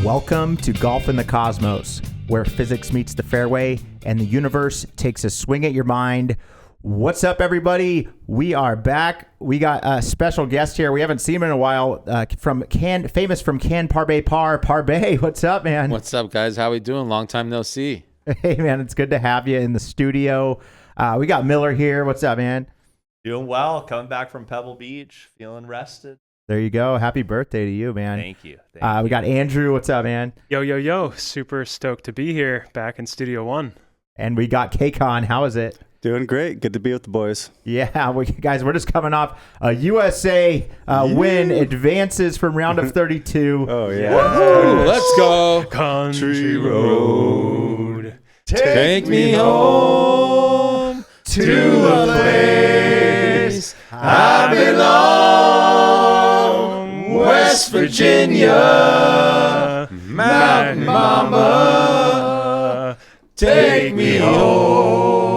Welcome to Golf in the Cosmos, where physics meets the fairway and the universe takes a swing at your mind. What's up, everybody? We are back. We got a special guest here. We haven't seen him in a while. Famous from Can Parbeh Par. Parbeh, what's up, man? What's up, guys? How we doing? Long time no see. Hey, man, it's good to have you in the studio. We got Miller here. What's up, man? Doing well. Coming back from Pebble Beach, feeling rested. There you go. Happy birthday to you, man. Thank you. We got Andrew. What's up, man? Yo. Super stoked to be here back in Studio One. And we got Kcon. How is it? Doing great. Good to be with the boys. Yeah, guys, we're just coming off a USA win, advances from round of 32. Oh, yeah. Woo! Let's go. Country road. Take me home to a place I belong. West Virginia, Mountain Mama, take me home.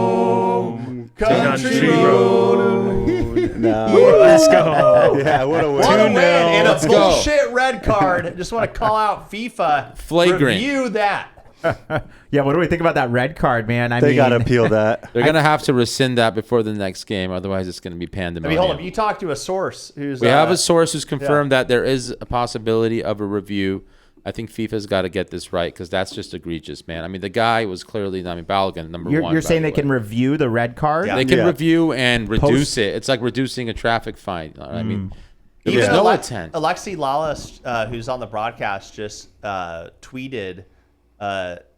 Country road. Let's go. Yeah, what a win. What a win and a Let's go. bullshit red card. Just want to call out FIFA. Flagrant. Review that. Yeah, what do we think about that red card, man? They got to appeal that. They're going to have to rescind that before the next game. Otherwise, it's going to be pandemonium. hold up. You talked to a source who's... We have a source who's confirmed that there is a possibility of a review. I think FIFA's got to get this right because that's just egregious, man. I mean, the guy was clearly, Balogun, number one. You're saying they can review the red card? Yeah. They can review and reduce it. It's like reducing a traffic fine. I mean, there's no intent. Alexi Lalas, who's on the broadcast, just tweeted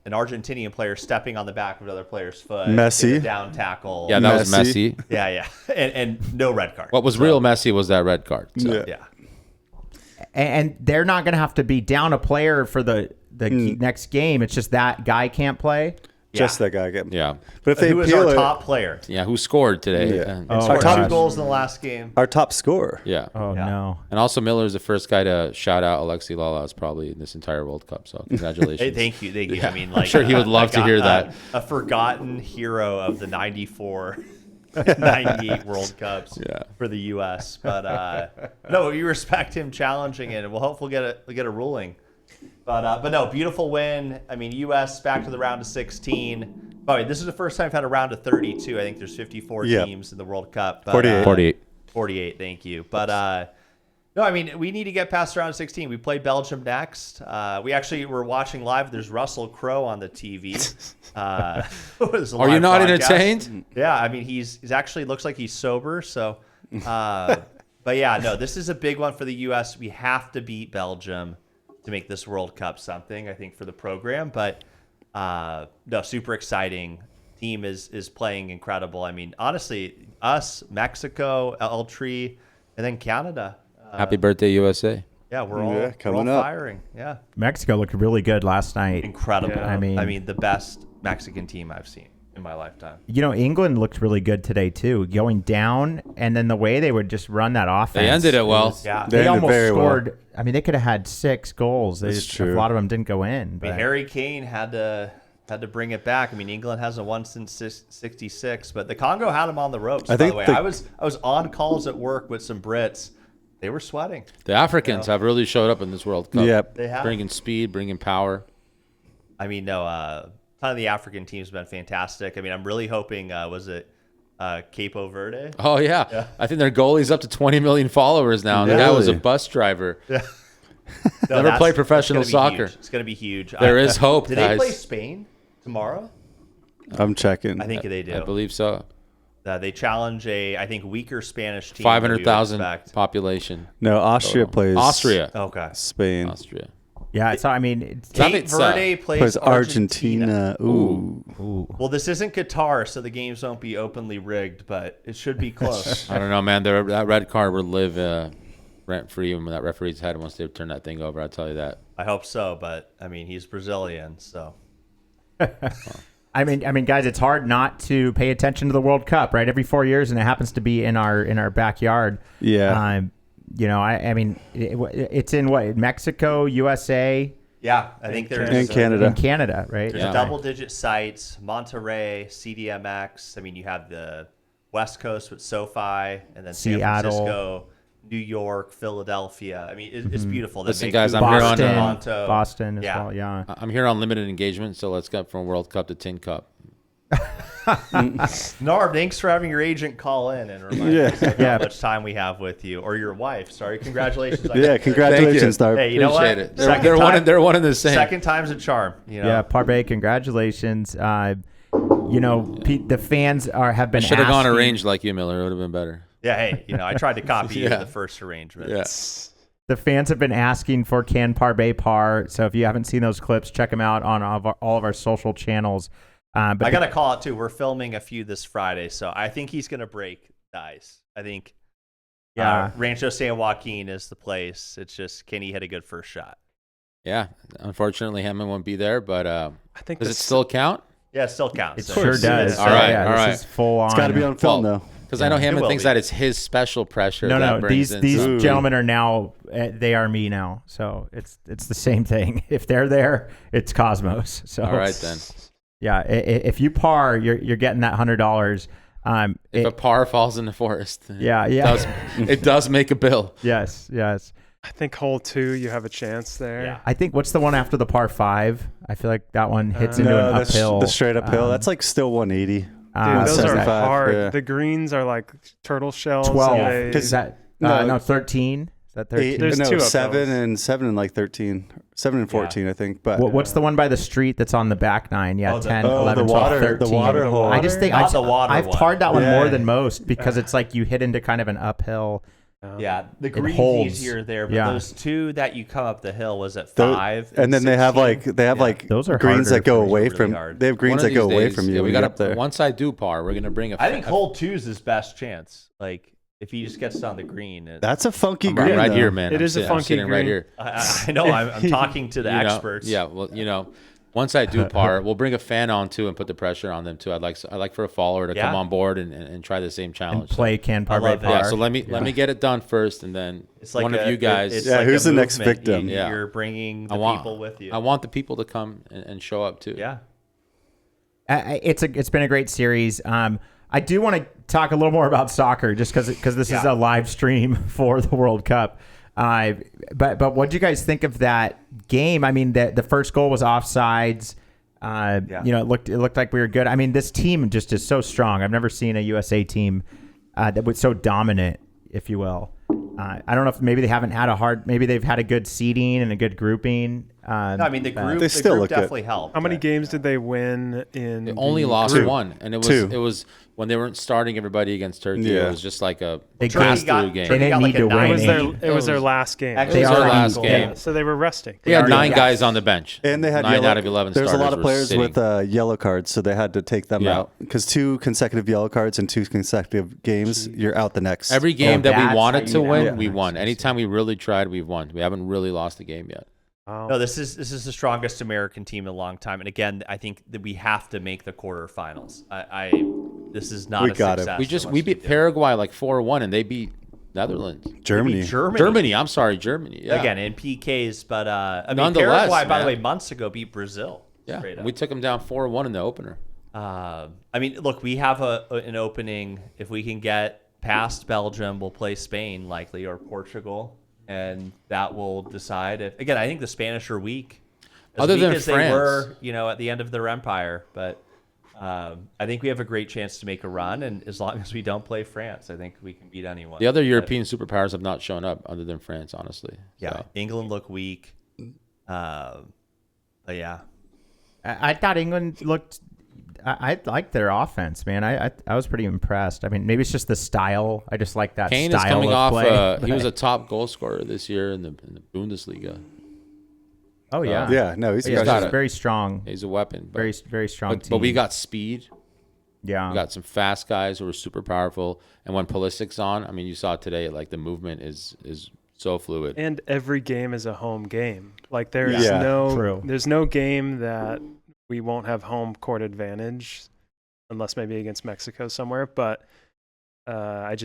an Argentinian player stepping on the back of another player's foot. Messy. in a down tackle. Yeah, that was messy. Yeah. And no red card. What was real messy was that red card. So. Yeah. And they're not going to have to be down a player for the next game. It's just that guy can't play. Just that guy. Yeah. But if they Who was appeal our it, top player? Yeah, who scored today? Yeah. Scored top- 2 goals in the last game. our top scorer. Yeah. Oh, Yeah. no. And also Miller is the first guy to shout out Alexi Lalas probably in this entire World Cup. So congratulations. Hey, thank you. Yeah. I mean, I'm sure he would love to hear that. A forgotten hero of the 94, 98 World Cups for the U.S. But no, we respect him challenging it, and we'll hopefully get a ruling. But no, beautiful win. I mean, U.S. back to the round of 16. By the way, this is the first time we've had a round of 32. I think there's 54 teams in the World Cup. But, 48. 48, thank you. But no, I mean, we need to get past round of 16. We play Belgium next. We actually were watching live. There's Russell Crowe on the TV. Are you not entertained? Yeah, I mean, he's actually looks like he's sober. So, but yeah, no, this is a big one for the U.S. We have to beat Belgium to make this World Cup something, I think, for the program. But no, super exciting. Team is playing incredible. I mean, honestly, us, Mexico, Eltree, and then Canada. Happy birthday, USA. Yeah, we're all coming up. firing. Yeah, Mexico looked really good last night. incredible. Yeah. I mean, the best Mexican team I've seen in my lifetime. England looked really good today, too. Going down, and then the way they would just run that offense. They ended it well. Yeah, They ended almost very well. scored. I mean, they could have had 6 goals. A true. lot of them didn't go in. I mean, But Harry Kane had to bring it back. I mean, England hasn't won since 66, but the Congo had him on the ropes. By the way, I was on calls at work with some Brits. They were sweating. The Africans have really showed up in this World Cup. Yep. They have. Bringing speed, bringing power. I mean, no, ton of the African teams have been fantastic. I mean, I'm really hoping, was it Capo Verde? Oh, yeah. I think their goalie's up to 20 million followers now. And the guy was a Really? bus driver. No, Never played professional that's gonna be soccer. huge. It's going to be huge. There is hope, Do guys. they play Spain tomorrow? I'm checking. I think they do. I believe so. They challenge I think, weaker Spanish team. 500,000 than we would expect. population. No, Austria plays Austria. Okay. Spain. Austria. yeah, so I mean, it's, That Cape means, Verde Plays plays Argentina. Ooh. Well, this isn't Qatar, so the games won't be openly rigged, but it should be close. I don't know, man. That red card would live rent-free when that referee's head once they turn that thing over. I'll tell you that. I hope so, but I mean, he's Brazilian, so. I mean, guys, it's hard not to pay attention to the World Cup, right? Every 4 years, and it happens to be in our backyard. Yeah. I mean, it's in what, Mexico, USA, Yeah, I think there's And Canada. and Canada, right? There's Yeah. double-digit sites: Monterey, CDMX. I mean, you have the West Coast with SoFi, and then San Seattle. Francisco, New York, Philadelphia. I mean, it's beautiful. Then Listen, guys, I'm here on Toronto. Boston as well. Yeah. I'm here on limited engagement, so let's go from World Cup to Tin Cup. Narb, thanks for having your agent call in and remind us of how much time we have with you, or your wife. Sorry, congratulations. Congratulations, Narb. Hey, you know what? Appreciate it. They're one and the same. Second time's a charm. You know? Yeah, Parbeh, congratulations. The fans have been. Should have gone arranged like you, Miller. It would have been better. Yeah, hey, I tried to copy you the first arrangement. Yes. The fans have been asking for Can Parbeh Par. So if you haven't seen those clips, check them out on all of our social channels. But I got to call it too. We're filming a few this Friday, so I think he's going to break the ice. I think Rancho San Joaquin is the place. It's just, can he hit a good first shot? Yeah. Unfortunately, Hammond won't be there, but I think does it still count? Yeah, it still counts. It sure does. All right. This is full on. It's got to be on film, though. Because I know Hammond thinks that it's his special pressure. No. Brings these gentlemen are now. They are me now. So it's the same thing. If they're there, it's Cosmos. So all right then. Yeah, if you par, you're getting that $100. If a par falls in the forest, it does make a bill. Yes. I think hole 2, you have a chance there. Yeah. I think what's the one after the par 5? I feel like that one hits into an uphill. The straight uphill. That's like still 180. Dude, those are 175, hard. yeah. The greens are like turtle shells. 12. Is that 13? Is that 13? There's two of 7 those. and like 13. 7 and 14, I think. But What's the one by the street that's on the back 9? Yeah, 10, 11, the 12, water, 13. the water hole. I just think Not the water I've one. parred that one Yeah. more than most because it's like you hit into kind of an uphill. Yeah, the green's holds. easier there, but Yeah. those 2 that you come up the hill was at 5. and then they have 16. like Those are greens harder. that go Those are away really from. hard. They have greens that go away from you. we when got you're up there. Once I do par, we're gonna bring a. I think hole 2 is his best chance. Like, if he just gets on the green. That's a funky I'm green right though. here, man. It is a I'm funky sitting right green. here. I know. I'm talking to the You know? experts. Yeah, well, once I do par, we'll bring a fan on too and put the pressure on them too. I'd like for a follower to come on board and try the same challenge. And play Can Parbeh love that. Par. Yeah, so let me get it done first, and then It's like one of you guys. It's Yeah, like who's a the next movement. victim? Yeah. You're bringing the people with you. I want the people to come and show up too. Yeah. It's been a great series. I do want to talk a little more about soccer just because this is a live stream for the World Cup. But what do you guys think of that game? I mean, the first goal was offsides. It looked like we were good. I mean, this team just is so strong. I've never seen a USA team that was so dominant, if you will. I don't know if maybe they haven't had maybe they've had a good seeding and a good grouping. No, I mean the group. They still look good. definitely helped. How many games did they win in? They only lost one, and it was when they weren't starting everybody against Turkey. Yeah. It was just like a They pass-through game. They didn't need to win. It was their last game. Actually, It was their last game. So they were resting. They had already 9 got- guys on the bench, And they had 9 yellow, out of 11 There's a lot starters of were players sitting. with yellow cards, so they had to take them Yeah. out because 2 consecutive yellow cards in 2 consecutive games, you're out the next. Every game that that's we wanted how to you win, win. we won. Anytime we really tried, we've won. We haven't really lost a game yet. Wow. No, this is the strongest American team in a long time, and again, I think that we have to make the quarterfinals. This is not We a got it. success. We beat Paraguay like 4-1, and they beat Netherlands. Germany. Germany. I'm sorry, Germany. Yeah. Again in PKs, but I mean Nonetheless, Paraguay, by the man. way, months ago beat Brazil. Yeah, straight up. we took them down 4-1 in the opener. I mean, look, we have an opening. If we can get past Belgium, we'll play Spain likely or Portugal, and that will decide. Again, I think the Spanish are weak. Other weak than as France. they were, at the end of their empire. But I think we have a great chance to make a run, and as long as we don't play France, I think we can beat anyone. The other European superpowers have not shown up other than France, honestly. Yeah, So. England look weak. But yeah. I thought England looked. I liked their offense, man. I was pretty impressed. I mean, maybe it's just the style. I just like that Kane style is coming of off. play. He was a top goal scorer this year in the Bundesliga. Oh yeah, Yeah, no, he's Yeah, got he's it. very strong. He's a weapon. But, Very strong team. but we got speed. yeah. We got some fast guys who are super powerful. And when Pulisic's on, I mean, you saw today, like the movement is so fluid. And every game is a home game. Like there's Yeah, true. there's no game that we won't have home court advantage, unless maybe against Mexico somewhere. But I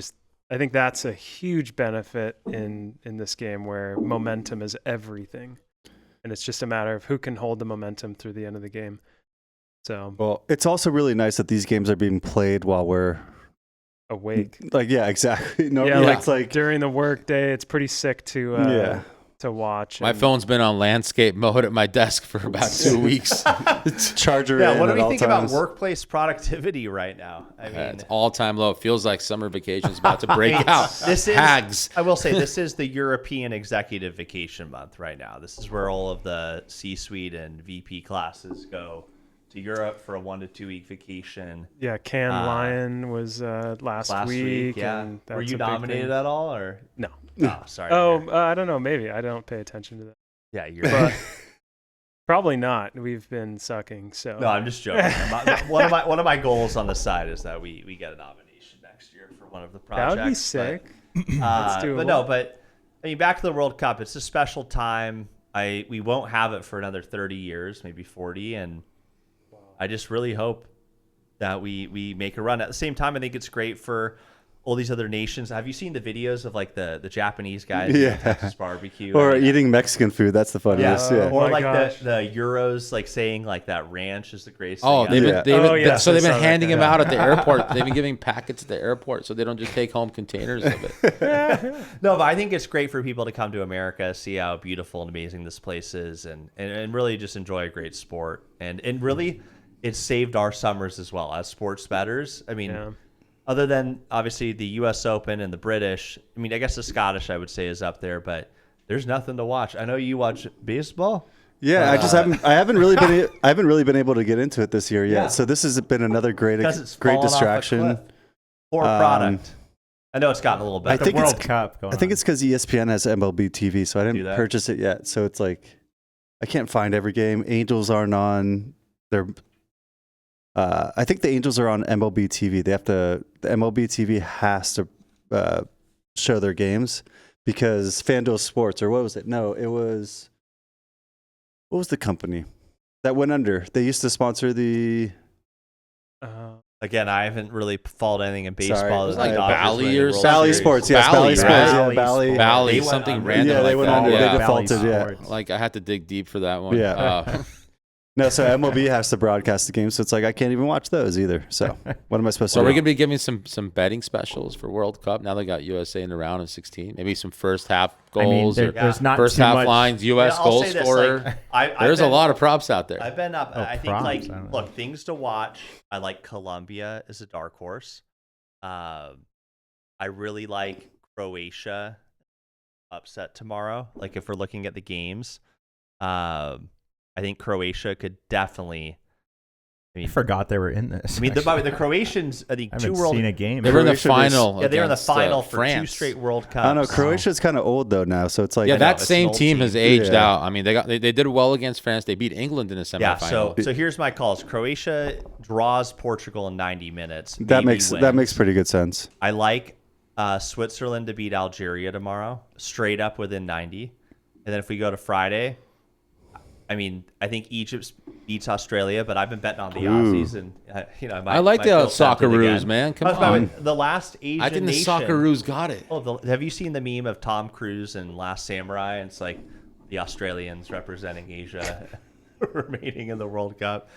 think that's a huge benefit in this game where momentum is everything, and it's just a matter of who can hold the momentum through the end of the game. So Well, it's also really nice that these games are being played while we're awake. Like, yeah, exactly. No, Yeah, it's like during the work day, it's pretty sick to watch. My and- phone's been on landscape mode at my desk for about 2 weeks. charger Yeah, in what do at we all think about times. workplace productivity right now? I mean, It's all-time low. It feels like summer vacation's about to break out. This is, Hags. I will say, this is the European executive vacation month right now. This is where all of the C-suite and VP classes go to Europe for a 1 to 2 week vacation. Yeah, Can Lion was last week. Yeah. And that's Were you a big nominated thing. at all, or No. Oh, sorry. Oh, I don't know. Maybe I don't pay attention to that. yeah, you're. But probably not. We've been sucking. So No, I'm just joking. One of my goals on the side is that we get a nomination next year for one of the projects. that would be sick. But doable. no, but I mean, back to the World Cup. It's a special time. We won't have it for another 30 years, maybe 40, and I just really hope that we make a run. At the same time, I think it's great for all these other nations. Have you seen the videos of like the Japanese guys eating Texas barbecue? Or I mean, eating Mexican food. That's the funniest. Yeah. Or my like gosh. the Euros, like saying like that ranch is the greatest Oh, thing. they've ever. been, Yeah. they've been, yes, so they've I been saw that handing guy. them out at the airport. They've been giving packets at the airport so they don't just take home containers of it. No, but I think it's great for people to come to America, see how beautiful and amazing this place is, and really just enjoy a great sport. And really, it's saved our summers as well as sports bettors. I mean, Yeah. other than obviously the U.S. Open and the British, I mean, I guess the Scottish I would say is up there, but there's nothing to watch. I know you watch baseball. Yeah, I haven't really been able to get into it this year yet. Yeah. So this has been another great Because it's great fallen off a distraction. cliff. Poor product. I know it's gotten a little I better. think the it's- World Cup going I think on. it's because ESPN has MLB TV, so I Do didn't that? purchase it yet. So it's like I can't find every game. Angels aren't on. They're I think the Angels are on MLB TV. The MLB TV has to show their games because FanDuel Sports, or what was it? No, it was, what was the company that went under? They used to sponsor the, Again, I haven't really followed anything in baseball. Sorry, it was other than like Dodgers Bally winning or World something. Bally Series. Sports, yes, Bally, Bally right? Sports, yeah, Bally Bally. Sports. Bally, They went something under. random Yeah, they like went that. under. Yeah. They defaulted, yeah. Sports. Like I had to dig deep for that one. Yeah. No, so MLB has to broadcast the game, so it's like I can't even watch those either. So what am I supposed So to we're do? gonna be giving some betting specials for World Cup. Now they got USA in the round of 16. Maybe some first half I mean, goals or there's not first too half much. lines. US I'll goal say this, scorer. like, I've There's a been- lot of props out there. I've been up. I think props, like I don't know. look, things to watch. I like Colombia as a dark horse. I really like Croatia upset tomorrow. Like if we're looking at the games, I think Croatia could definitely. I I forgot they were in this. mean, the Croatians. I think I two haven't world. seen a game. They were in the Croatia was- final. Yeah, they were in the against, final for France. 2 straight World Cups. I don't know. Croatia's kind of old though now, so it's like Yeah, know, that it's an same old team team. has aged Yeah. out. I mean, they did well against France. They beat England in a Yeah, semifinal. so here's my calls. Croatia draws Portugal in 90 minutes. that maybe makes wins. pretty good sense. I like Switzerland to beat Algeria tomorrow, straight up within 90. And then if we go to Friday, I mean, I think Egypt beats Australia, but I've been betting on the Aussies, and I like the Socceroos, man. Come on. The last Asian I think the nation. Socceroos got it. Have you seen the meme of Tom Cruise and Last Samurai? And it's like the Australians representing Asia remaining in the World Cup.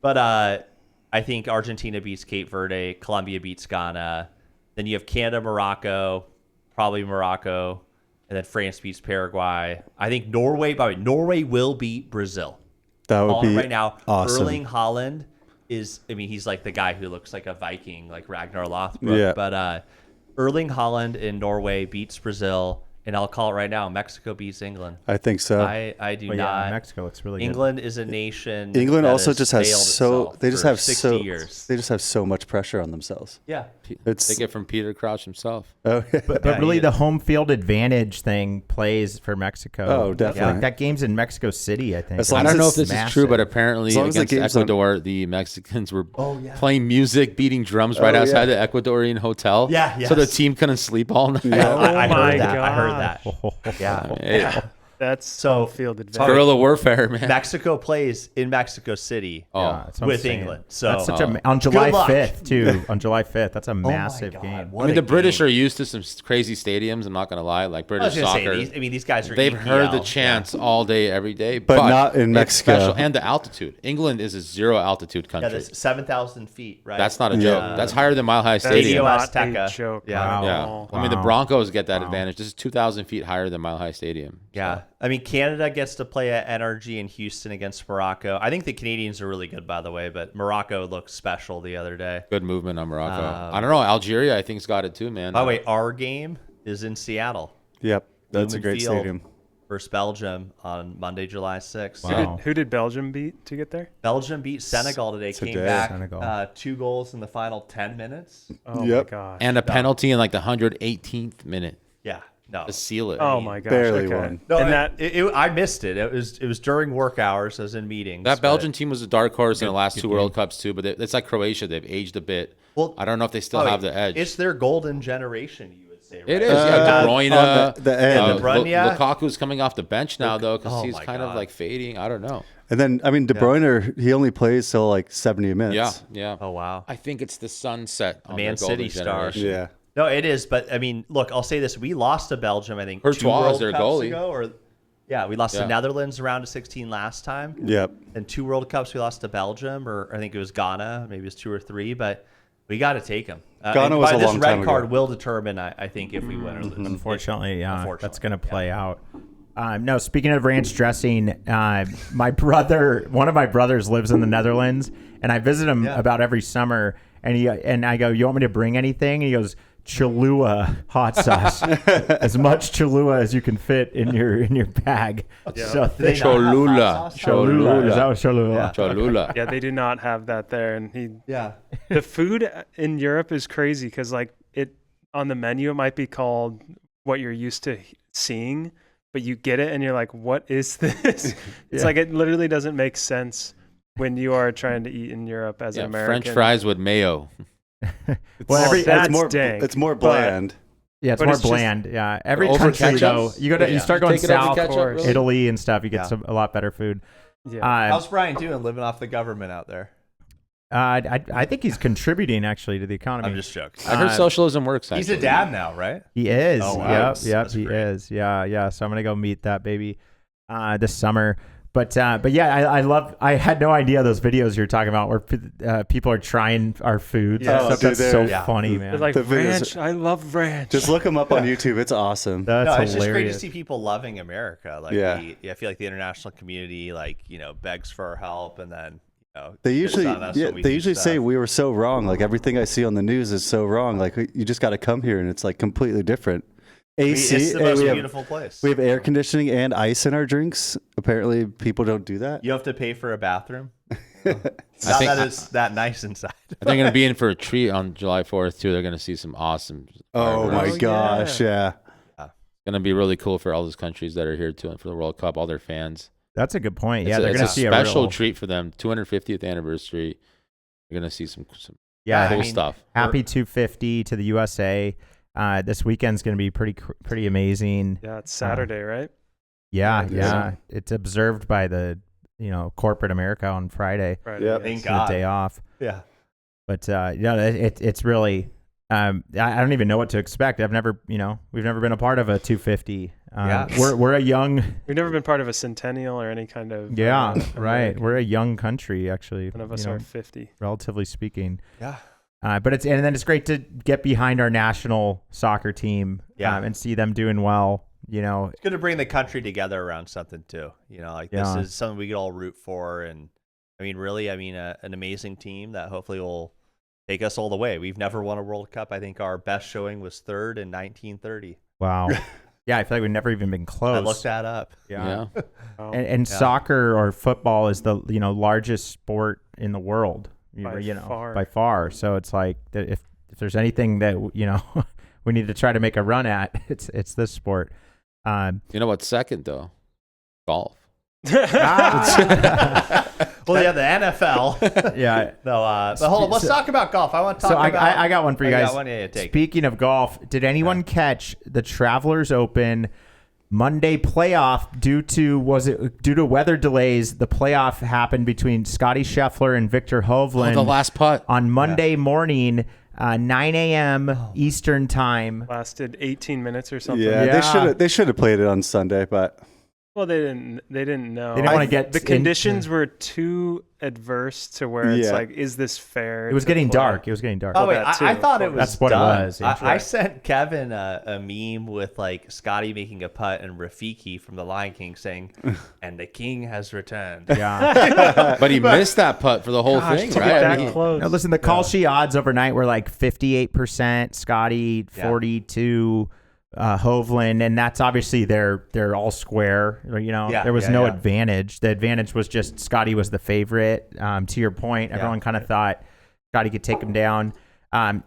But I think Argentina beats Cape Verde, Colombia beats Ghana. Then you have Canada, Morocco, probably Morocco, and then France beats Paraguay. I think Norway, by the way, Norway will beat Brazil. That would Calling be right now. awesome. Erling Haaland is, I mean, he's like the guy who looks like a Viking, like Ragnar Lothbrok. Yeah. But Erling Haaland in Norway beats Brazil, and I'll call it right now: Mexico beats England. I think so. I do But not. yeah, Mexico looks really England is a nation. England that also has just has failed so itself they just for have 60 so years. they just have so much pressure on themselves. Yeah. It's Take it from Peter Crouch himself. oh, But Yeah, really, he the is. home field advantage thing plays for Mexico. Oh, definitely. Like, that game's in Mexico City, I think. As long I as don't know if it's this is true, massive. but apparently As long as the against game's on- Ecuador, the Mexicans were yeah. playing music, beating drums right Oh, outside yeah. the Ecuadorian hotel. Yeah, So the yes. team couldn't sleep all night. I Oh my heard that. I heard gosh. that. Yeah. Hey, That's So, home field advantage. Guerrilla warfare, man. Mexico plays in Mexico City Oh, that's what I'm with saying. England. So That's such a on July luck. 5th too. On July 5th, that's a massive God, game. what I mean, a the British game. are used to some crazy stadiums. I'm not gonna lie, like I was British gonna soccer. say, these guys are They've EPL. heard the chants all day, every day, But not in it's Mexico. special. And the altitude. England is a 0 altitude Yeah, country. that's 7,000 feet, right? That's not a joke. Yeah. That's higher than Mile High That's Stadium. Azteca. not a joke. Yeah. Wow. Yeah, Wow. I mean the Wow. Broncos get that Wow. advantage. This is 2,000 feet higher than Mile High Stadium. Yeah. I mean, Canada gets to play at NRG in Houston against Morocco. I think the Canadians are really good, by the way, but Morocco looked special the other day. Good movement on Morocco. I don't know. Algeria, I think's got it too, man. By the way, our game is in Seattle Yep, that's a Lumen great Field. stadium. versus Belgium on Monday, July 6th. Wow. Who did Belgium beat to get there? Belgium beat Senegal today. Today. Came back Senegal. 2 goals in the final 10 minutes. Oh Yep. my gosh. and a penalty in like the 118th minute Yeah. No. to seal it. Oh my gosh. Barely okay. won. No, and that I missed it. It was during work hours. I was in meetings. That but- Belgian team was a dark horse in the last 2 World Cups too, but it's like Croatia. They've aged a bit. Well, I don't know if they still oh, have the edge. It's their golden generation, you would say. Right? It is, yeah. De Bruyne, on the end. De Bruyne. Lukaku's coming off the bench now though, because Oh he's my kind of God. like fading. I don't know. And then, I mean, De Bruyne, he only plays till like 70 minutes. Yeah, yeah. Oh wow. I think it's the sunset on Man their golden City star. generation. Yeah. No, it is. But I mean, look, I'll say this: we lost to Belgium. I think Courtois 2 World is their Cups goalie. ago, or yeah, we lost Yeah. to Netherlands around to 16 last time. Yep. And 2 World Cups we lost to Belgium, or I think it was Ghana, maybe it was 2 or 3. But we got to take them. Ghana was a this long red time card ago. will determine, I think, if we win or lose. Unfortunately, yeah, Unfortunately, that's going to play out. No, speaking of ranch dressing, one of my brothers lives in the Netherlands, and I visit him about every summer. And I go, "You want me to bring anything?" And he goes, "Cholula hot sauce, as much Cholula as you can fit in your bag." So Do they not have Cholula. hot sauce? Cholula, is that what Cholula? Yeah. Cholula. yeah, they do not have that there, and Yeah. the food in Europe is crazy because like it on the menu it might be called what you're used to seeing, but you get it and you're like, what is this? It's like it literally doesn't make sense when you are trying to eat in Europe as Yeah, an American. French fries with mayo. Well, That's It's more but- bland. Yeah, it's But more it's just- bland. Yeah, every Over country ketchup? though, you start going Take it over south, ketchup, really? Italy and stuff. You get Yeah. a lot better food. Yeah. How's Brian doing living off the government out there? I think he's contributing actually to the economy. I'm just joking. I heard socialism works. He's a actually. dad now, right? He is. Oh, wow. Yep, That's- yep, that's he great. is. Yeah. So I'm gonna go meet that baby this summer. But yeah, I had no idea those videos you're talking about where people are trying our foods. Yeah. and stuff. dude, That's so they're- funny, They're man. like The videos- ranch. I love ranch. Just look them up on YouTube. It's awesome. That's No, it's just great to hilarious. see people loving America. Like, Yeah. I feel like the international community, like, begs for our help, and then, They shits usually, on us yeah, when we they do usually say stuff. we were so wrong. Like everything I see on the news is so wrong. Like you just got to come here, and it's like completely different. AC, it's the and most we have- beautiful place. We have air conditioning and ice in our drinks. Apparently, people don't do that. You have to pay for a bathroom. I Not think- that it's that nice inside. They're going to be in for a treat on July 4th too. They're going to see some awesome. Oh fireworks. my gosh, yeah. It's going to be really cool for all those countries that are here too for the World Cup. All their fans. That's a good point. Yeah, It's they're it's gonna a see special a real, treat for them. 250th anniversary. They're going to see some yeah. cool I mean, stuff. Happy 250 to the USA. This weekend's gonna be pretty amazing. yeah, it's Saturday, right? Yeah. Yeah. It's observed by the corporate America on Friday. Friday. Yep. Thank It's the God. day off. Yeah. But it's really I don't even know what to expect. We've never been a part of a 250. Yeah. We're a young We've never been part of a centennial or any kind of right. American. We're a young country actually. None of us are 50. relatively speaking. Yeah. But then it's great to get behind our national soccer team and see them doing well. It's good to bring the country together around something too. This Yeah. is something we could all root for. And an amazing team that hopefully will take us all the way. We've never won a World Cup. I think our best showing was third in 1930. Wow. Yeah, I feel like we've never even been close. I looked that up. Yeah. Oh, And soccer or football is the largest sport in the world. By far. By far. So it's like if there's anything that we need to try to make a run at, it's this sport. You know what's second though? Golf. Well, yeah, the NFL. Yeah. No, but hold on. Let's talk about golf. I want to talk So about. I got one for you I guys. got one to take. Speaking of golf, did anyone catch the Travelers Open Monday playoff due to weather delays. The playoff happened between Scotty Scheffler and Victor Hovland. The last putt on Monday morning, 9 a.m. Eastern time. Lasted 18 minutes or something. Yeah, they should have played it on Sunday, but well, they didn't know. They didn't want to get the conditions were too adverse to where it's like, is this fair? It was getting dark. It was getting dark. Oh wait, I thought it was. That's what done. it was. I sent Kevin a meme with like Scotty making a putt and Rafiki from The Lion King saying, "And the king has returned." Yeah, but he missed that putt for the whole thing, to right? get I that mean, close. no, listen, the call sheet odds overnight were like 58%, Scotty 42, Hovland, and that's obviously they're all square. You know, there was no advantage. The advantage was just Scotty was the favorite. To your point, everyone kind of thought Scotty could take him down. I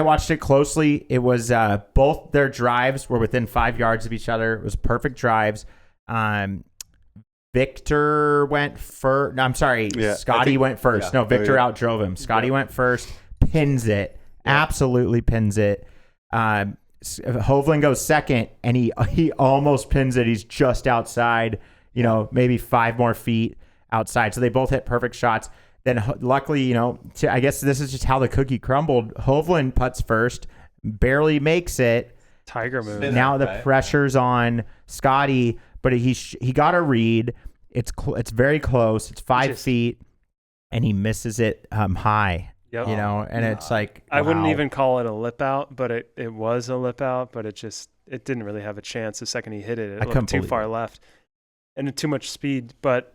watched it closely. It was both their drives were within 5 yards of each other. It was perfect drives. Victor went first. No, I'm sorry. Scotty went first. No, Victor outdrove him. Scotty went first. Pins it. Absolutely pins it. Hovland goes second, and he almost pins it. He's just outside, maybe 5 more feet outside. So they both hit perfect shots. Then luckily, I guess this is just how the cookie crumbled. Hovland putts first, barely makes it. Tiger move. Now the pressure's on Scotty, but he got a read. It's very close. It's 5 feet, and he misses it high. Yep. And it's like, I wouldn't even call it a lip out, but it was a lip out, but it didn't really have a chance the second he hit it. It looked too far left and too much speed. But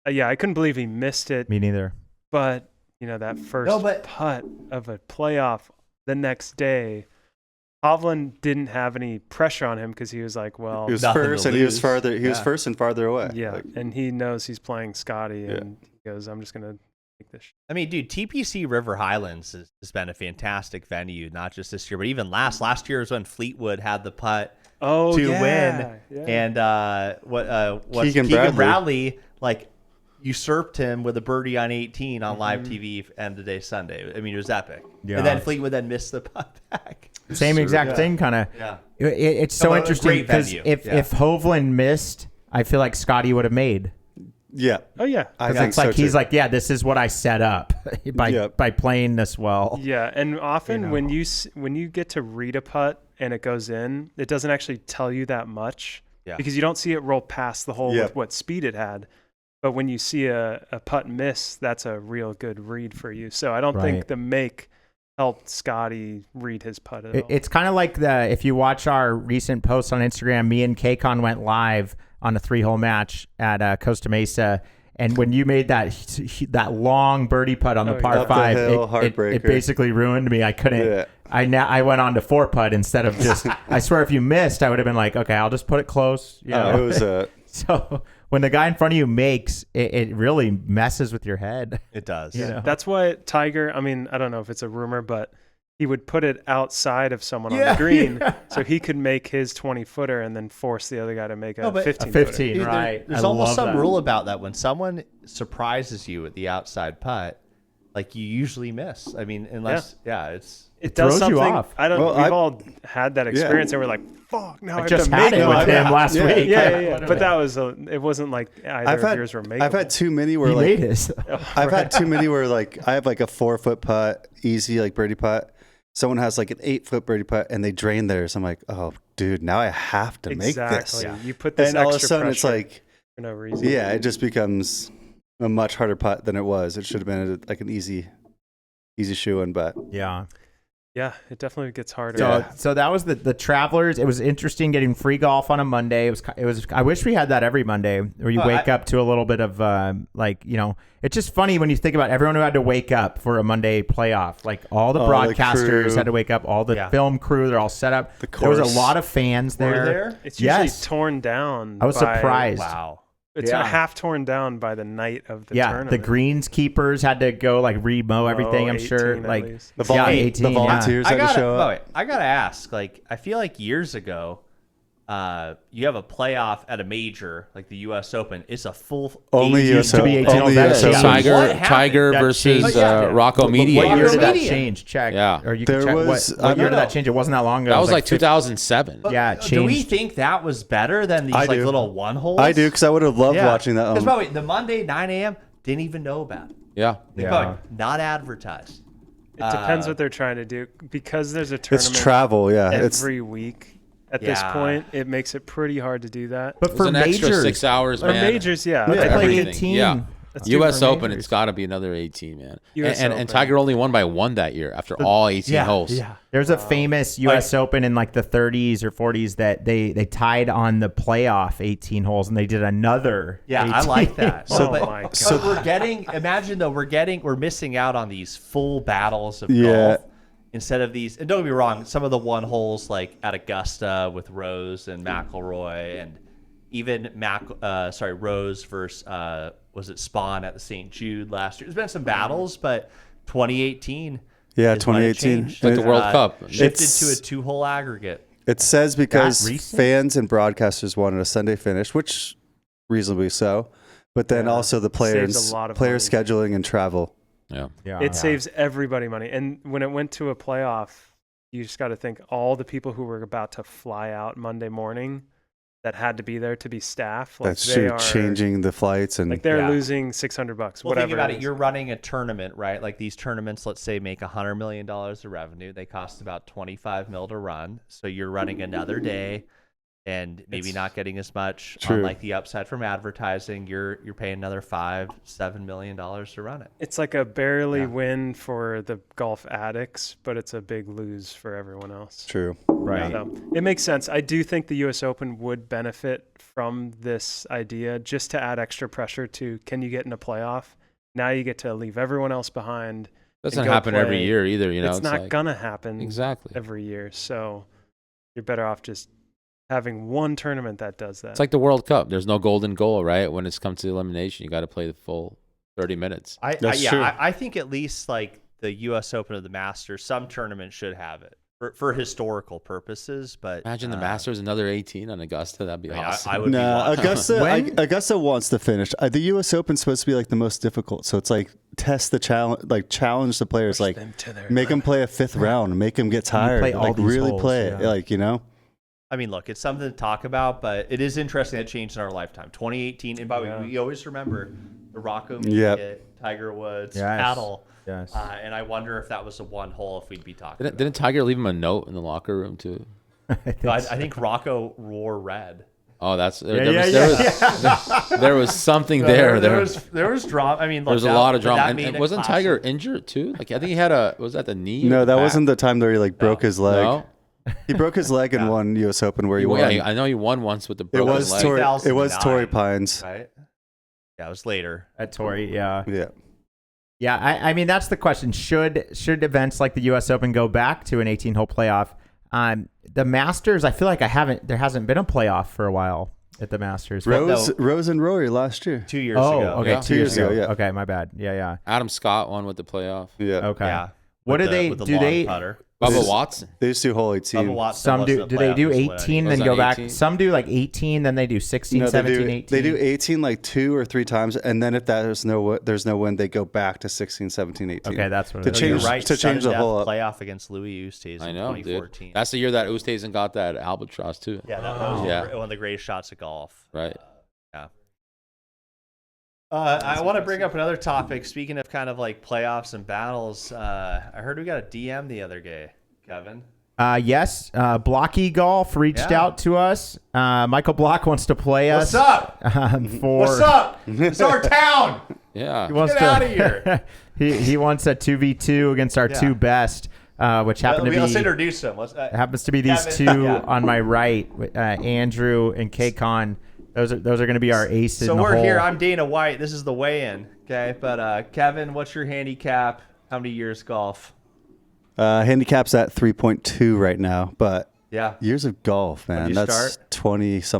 I couldn't believe he missed it. Me neither. But that first putt of a playoff the next day, Hovland didn't have any pressure on him because he was like, well, he was first and he was farther. He was first and farther away. Yeah, and he knows he's playing Scotty, and he goes, I'm just gonna. I mean, dude, TPC River Highlands has been a fantastic venue, not just this year, but even last year was when Fleetwood had the putt to win, and Keegan Bradley like usurped him with a birdie on 18 on live TV end of day Sunday. I mean, it was epic. Yeah. And then Fleetwood then missed the putt back. Same exact thing, kind of. Yeah. It's so interesting because if Hovland missed, I feel like Scotty would have made. Yeah. Oh yeah. I think it's like so he's too. like, this is what I set up by playing this well. Yeah, and often when you get to read a putt and it goes in, it doesn't actually tell you that much because you don't see it roll past the hole with what speed it had. But when you see a putt miss, that's a real good read for you. So I don't think the make helped Scotty read his putt at all. It's kind of like if you watch our recent posts on Instagram, me and Kcon went live on a 3-hole match at Costa Mesa, and when you made that long birdie putt on the par 5, it basically ruined me. I couldn't. Yeah. I went on to 4-putt instead of just. I swear, if you missed, I would have been like, okay, I'll just put it close. It was so when the guy in front of you makes it really messes with your head. It does. That's why Tiger. I mean, I don't know if it's a rumor, but he would put it outside of someone on the green so he could make his 20-footer and then force the other guy to make a 15-footer. 15, dude, right. There's almost some rule about that. When someone surprises you at the outside putt, like you usually miss. I mean, unless, it does something. You off. I don't. We've all had that experience, and we're like, "Fuck!" Now I have just to had make it with him last week. Yeah. But that was it wasn't like either of yours were making. I've had too many where I've had too many where I have like a 4-foot putt, easy like birdie putt. Someone has like an 8-foot birdie putt and they drain theirs. I'm like, oh, dude, now I have to make this. Yeah. You put this and extra all of a sudden it's like for no reason. Yeah, it just becomes a much harder putt than it was. It should have been like an easy shoe-in, but yeah, it definitely gets harder. So that was the Travelers. It was interesting getting free golf on a Monday. It was. I wish we had that every Monday, where you wake up to a little bit of It's just funny when you think about everyone who had to wake up for a Monday playoff. Like all the broadcasters had to wake up. All the film crew, they're all set up. There was a lot of fans there. Were there? It's usually torn down. I was surprised. Wow. It's half torn down by the night of the tournament. The greenskeepers had to go remow everything. I'm sure. The volunteers had to show up. I gotta ask. I feel like years ago, you have a playoff at a major like the U.S. Open. It's a full Only 18 US to be 18 Only holes. US Yeah. Open. Tiger Tiger versus changed. Rocco What Mediate. year did that Mediate. change? Check. Yeah. Or you There can check. was- What year did no. that change? It wasn't that long ago. That It was like 50 2007. Yeah, it Do we changed. think that was better than these I like do. little one holes? I do because I would have loved watching that. Because by the way, the Monday 9 a.m. didn't even know about it. Yeah. Think about it, not advertised. It depends what they're trying to do because there's a tournament it's travel, yeah. It's every week. At this Yeah. point, it makes it pretty hard to do that. But It was for an extra majors, 6 hours, Or man. majors, yeah. let's Yeah. play Everything. 18. Yeah. Let's do it U.S. for Open, majors. it's got to be another 18, man. US And Open. Tiger only won by one that year after all 18 holes. There's a famous U.S. Open in like the 30s or 40s that they tied on the playoff 18 holes and they did another. Yeah, 18. I like that. Oh but, my God. so we're getting. Imagine though, we're missing out on these full battles of Yeah. golf instead of these. And don't get me wrong, some of the one holes like at Augusta with Rose and McIlroy, and even Rose versus was it Spawn at the St. Jude last year. There's been some battles, but 2018. Yeah, is when it 2018. changed. Like the World Cup. Shifted It's- to a 2-hole aggregate. It says because recent? fans and broadcasters wanted a Sunday finish, which reasonably so, but then also the players Saves a lot of player money. scheduling and travel. Yeah. Yeah. It saves everybody money. And when it went to a playoff, you just got to think all the people who were about to fly out Monday morning that had to be there to be staff. Like That's they true. are, Changing the flights and Like they're Yeah. losing $600, Well, whatever. think about it. is. You're running a tournament, right? Like these tournaments, let's say, make $100 million of revenue. They cost about 25 mil to run. So you're running another day and maybe not getting as much on True. like the upside from advertising. You're paying another $5-7 million to run it. It's like a barely Yeah. win for the golf addicts, but it's a big lose for everyone else. true. Right. So it makes sense. I do think the U.S. Open would benefit from this idea just to add extra pressure to can you get in a playoff? Now you get to leave everyone else behind. Doesn't go happen every play. year either, you know. It's not like, going to happen Exactly. every year. So you're better off just having one tournament that does that. It's like the World Cup. There's no golden goal, right? When it's come to elimination, you got to play the full 30 minutes. That's true. I think at least like the U.S. Open or the Masters, some tournaments should have it for historical purposes. But Imagine the Masters, another 18 on Augusta. That'd be I mean, awesome. I would be No, watching. Augusta wants to finish. The U.S. Open's supposed to be like the most difficult, so it's like test the challenge, like challenge the players, like them to their make them play a fifth round, make them get tired, play all like these really holes, play it, yeah. like you know. I mean, look, it's something to talk about, but it is interesting that changed in our lifetime. 2018, and by the way, we always remember the Rocco Mediate, Tiger Woods, Yes. paddle. Yes. And I wonder if that was a one hole if we'd be talking about Didn't Tiger leave him a note in the locker room too? it. I think Rocco wore red. Oh, that's Yeah, there was something there. There was drama. I mean, look, There was a lot of but that drama, made and it wasn't classic. Tiger injured too? Like I think he had was that the knee? or No, the that back? wasn't the time that he like broke his leg. No, He broke his leg in one U.S. Open where he won. yeah, I know he won once with the It broken was leg. Torrey. It was 2009. Torrey Pines. Right? Yeah, it was later. At Torrey, yeah. Yeah. Yeah, I mean, that's the question. Should events like the U.S. Open go back to an 18-hole playoff? The Masters, I feel like there hasn't been a playoff for a while at the Masters. Rose and Rory last year. 2 years Oh, ago. okay, Yeah. 2 years ago. Yeah. Okay, my bad. Yeah. Adam Scott won with the playoff. Yeah. Okay. Yeah. What With do they with the do? long They putter. Bubba This- Watson. They just do hole Bubba 18. Watson Some do. wasn't a Do they do playoff, is what I 18 mean. then Was go that back? 18? Some do like 18, then they do 16, No, 17, 18. They do 18 like 2 or 3 times, and then if there's no win, they go back to 16, 17, 18. Okay, that's what To it is. No, you're change- right. to change Sudden the whole death up. playoff against Louis Oosthuizen I in know, 2014. dude. That's the year that Oosthuizen got that albatross too. Yeah, that was Yeah. one of the greatest shots of golf. Right. I want to bring up another topic. Speaking of kind of like playoffs and battles, I heard we got a DM the other day, Kevin. Yes, Blocky Golf reached Yeah. out to us. Michael Block wants to play us. What's up? What's up? It's our town. Yeah. He wants Get to, outta here. he wants a 2v2 against our Yeah. two best, which happen Let's to be introduce them. happens to be these Kevin, two yeah. on my right, Andrew and Kcon. Those are going to be our aces. So in the we're hole. here. I'm Dana White. This is the weigh-in. Okay, but Kevin, what's your handicap? How many years golf? Handicap's at 3.2 right now, but Yeah. Years of golf, man. you That's start? 20 years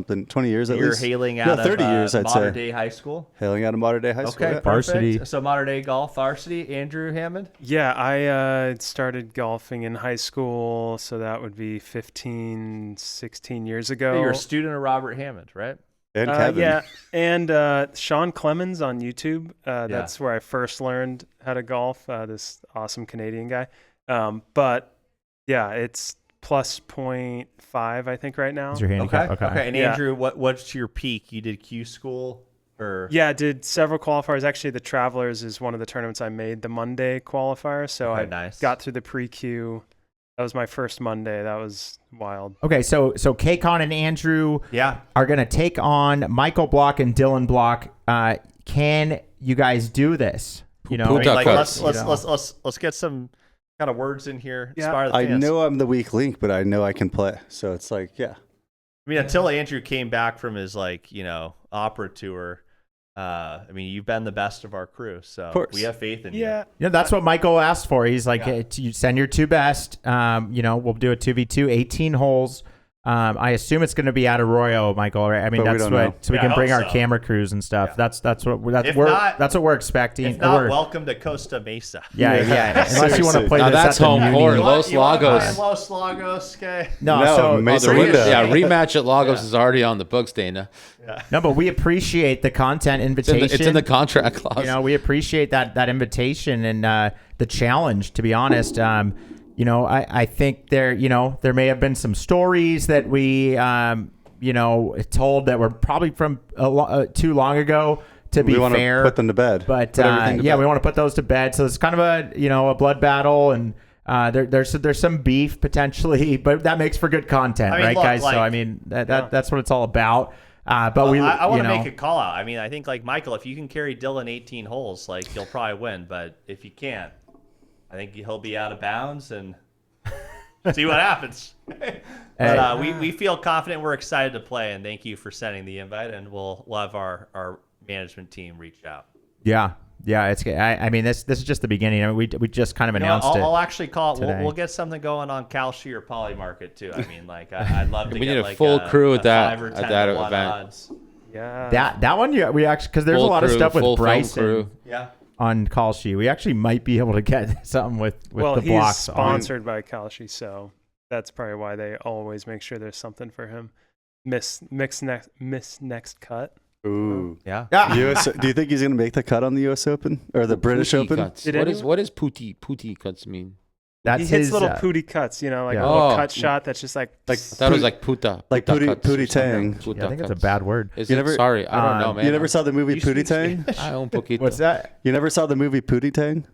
at You're least. hailing out 30 of years, I'd modern say. day high school. Hailing out of modern day high school. Okay, Yeah. Varsity. perfect. So modern day golf varsity, Andrew Hammond. Yeah, I started golfing in high school, so that would be 15, 16 years ago. You're a student of Robert Hammond, right? And Kevin. Yeah, and Sean Clemens on YouTube. That's where I first learned how to golf. This awesome Canadian guy. But yeah, it's plus 0.5, I think, right now. Is your handicap? Okay. And Yeah. Andrew, what's your peak? You did Q school or? Yeah, I did several qualifiers. Actually, the Travelers is one of the tournaments I made, the Monday qualifier. So Okay, I nice. got through the pre-Q. That was my first Monday. That was wild. Okay, so Kcon and Andrew Yeah. are going to take on Michael Block and Dylan Block. Can you guys do this? You know, I mean, like, cuts, let's get some kind of words in here. Yeah. Inspire the I fans. know I'm the weak link, but I know I can play. So it's like, yeah. I mean, until Andrew came back from his opera tour, I mean, you've been the best of our crew, so course. we have faith in you. Yeah. you know, that's what Michael asked for. He's like, Yeah. hey, you send your two best. You know, we'll do a 2v2, 18 holes. I assume it's going to be at Arroyo, Michael. Right? I mean, But we that's don't what know. so we Yeah, can I bring hope our so. camera crews and stuff. Yeah. That's what If not- that's what we're expecting. If not, Or- welcome to Costa Mesa. yeah. Unless you want to Seriously. play Now this that's at the home Muni. court. You want- Los you want to Lagos. play in Los Lagos, okay? No, No, so Mesa the Linda. Yeah, rematch at Lagos is already on the books, Dana. no, but we appreciate the content invitation. It's in the contract clause. You know, we appreciate that invitation and the challenge. To be honest, you know, I think there may have been some stories that we told that were probably from too long ago. To be We want fair, to put them to bed. but Put everything to bed. we want to put those to bed. So it's kind of a blood battle, and there's some beef potentially, but that makes for good content, I mean, right, look, guys? So like- I mean that's what it's all about. But Well, we, I want to you know, make a call out. I mean, I think like Michael, if you can carry Dylan 18 holes, like you'll probably win. But if you can't, I think he'll be out of bounds and see what happens. But we feel confident. We're excited to play, and thank you for sending the invite. And we'll have our management team reach out. Yeah, it's. I mean, this is just the beginning. I mean, we just kind of You know, announced it. I'll actually call it. today. We'll get something going on Kalshi or Poly Market too. I mean, like I'd love to We get need a like full crew at that- 5 or at 10 that to 1 event. odds. Yeah. That one, we actually, because there's a Full lot of crew, stuff with full film Bryson crew. Yeah. on Call Sheet. We actually might be able to get something with Well, the he's blocks on. sponsored by Kalshi, so that's probably why they always make sure there's something for him. Miss next cut. Ooh. Yeah. US, do you think he's going to make the cut on the U.S. Open or the British Pootie Open? cuts. Did What is pootie cuts mean? That's He hits his little uh, pooty cuts, like yeah. a little Oh. cut shot that's just like I thought it was like puta. Like puta Pootie- cuts or Pootie something. Tang. Puta I think it's a cuts. bad word. Is You it? never- Sorry, I don't know, man. You never saw the movie You speak Pootie Tang? I own poquito. What's that? You never saw the movie Pootie Tang?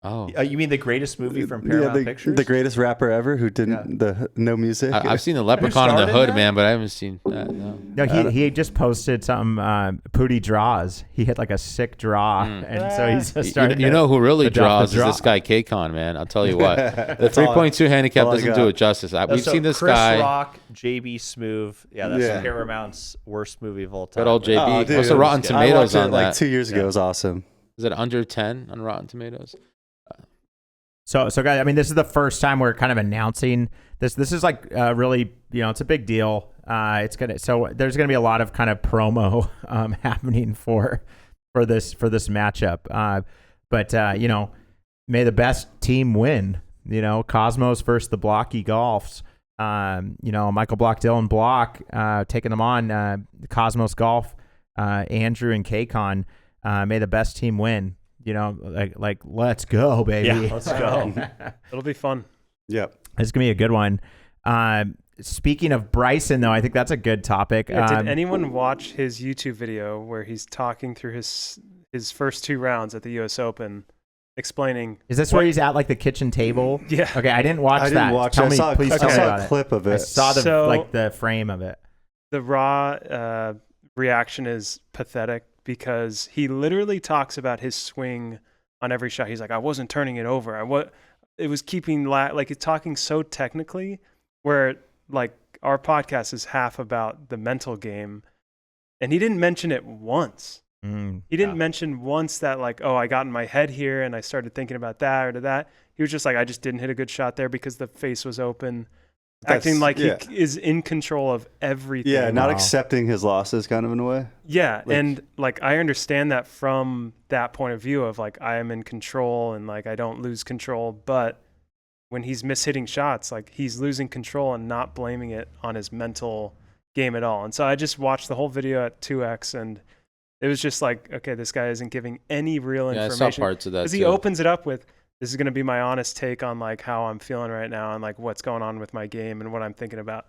Oh, You mean the greatest movie from Paramount Pictures? the greatest rapper ever who didn't no music. I've seen the Leprechaun in the starred in Hood, that? man, but I haven't seen that. No. No, he just posted something. Pootie draws. He hit like a sick draw, and so he's just starting. You know who really adopt the draws is draw. this guy Kcon, man. I'll tell you what. The That's all- 3.2 handicap all I doesn't got. do it justice. We've So seen this Chris guy. Rock, JB Smoove. Yeah, that's Yeah. Paramount's worst movie of all time. Good old JB. Oh, dude, Also, it was Rotten good. I Tomatoes watched it on like that. 2 years ago. It was awesome. Is it under 10 on Rotten Tomatoes? So guys, I mean, this is the first time we're kind of announcing this. This is like really, it's a big deal. There's gonna be a lot of kind of promo happening for this matchup. But may the best team win. Cosmos versus the Blocky Golfs. Michael Block, Dylan Block, taking them on. Cosmos Golf, Andrew and Kcon. May the best team win. Like let's go, baby. Yeah, let's go. it'll be fun. Yep. It's gonna be a good one. Speaking of Bryson, though, I think that's a good topic. Yeah, did anyone watch his YouTube video where he's talking through his first 2 rounds at the U.S. Open, explaining? Is this where he's at like the kitchen table? Yeah. Okay, I didn't watch I that. didn't watch Tell it. me, please I tell me saw about a it. clip of I it. saw So- the frame of it. The raw reaction is pathetic because he literally talks about his swing on every shot. He's like, I wasn't turning it over. It was keeping like it's talking so technically, where like our podcast is half about the mental game, and he didn't mention it once. He didn't mention once that like, oh, I got in my head here and I started thinking about that or to that. He was just like, I just didn't hit a good shot there because the face was open. acting like he is in control of everything. Yeah, not accepting his losses, kind of in a way. Yeah, and like I understand that from that point of view of like I am in control and like I don't lose control, but when he's mishitting shots, like he's losing control and not blaming it on his mental game at all. And so I just watched the whole video at 2x and it was just like, okay, this guy isn't giving any real information. I saw parts of that because he opens it up with, this is going to be my honest take on like how I'm feeling right now and like what's going on with my game and what I'm thinking about.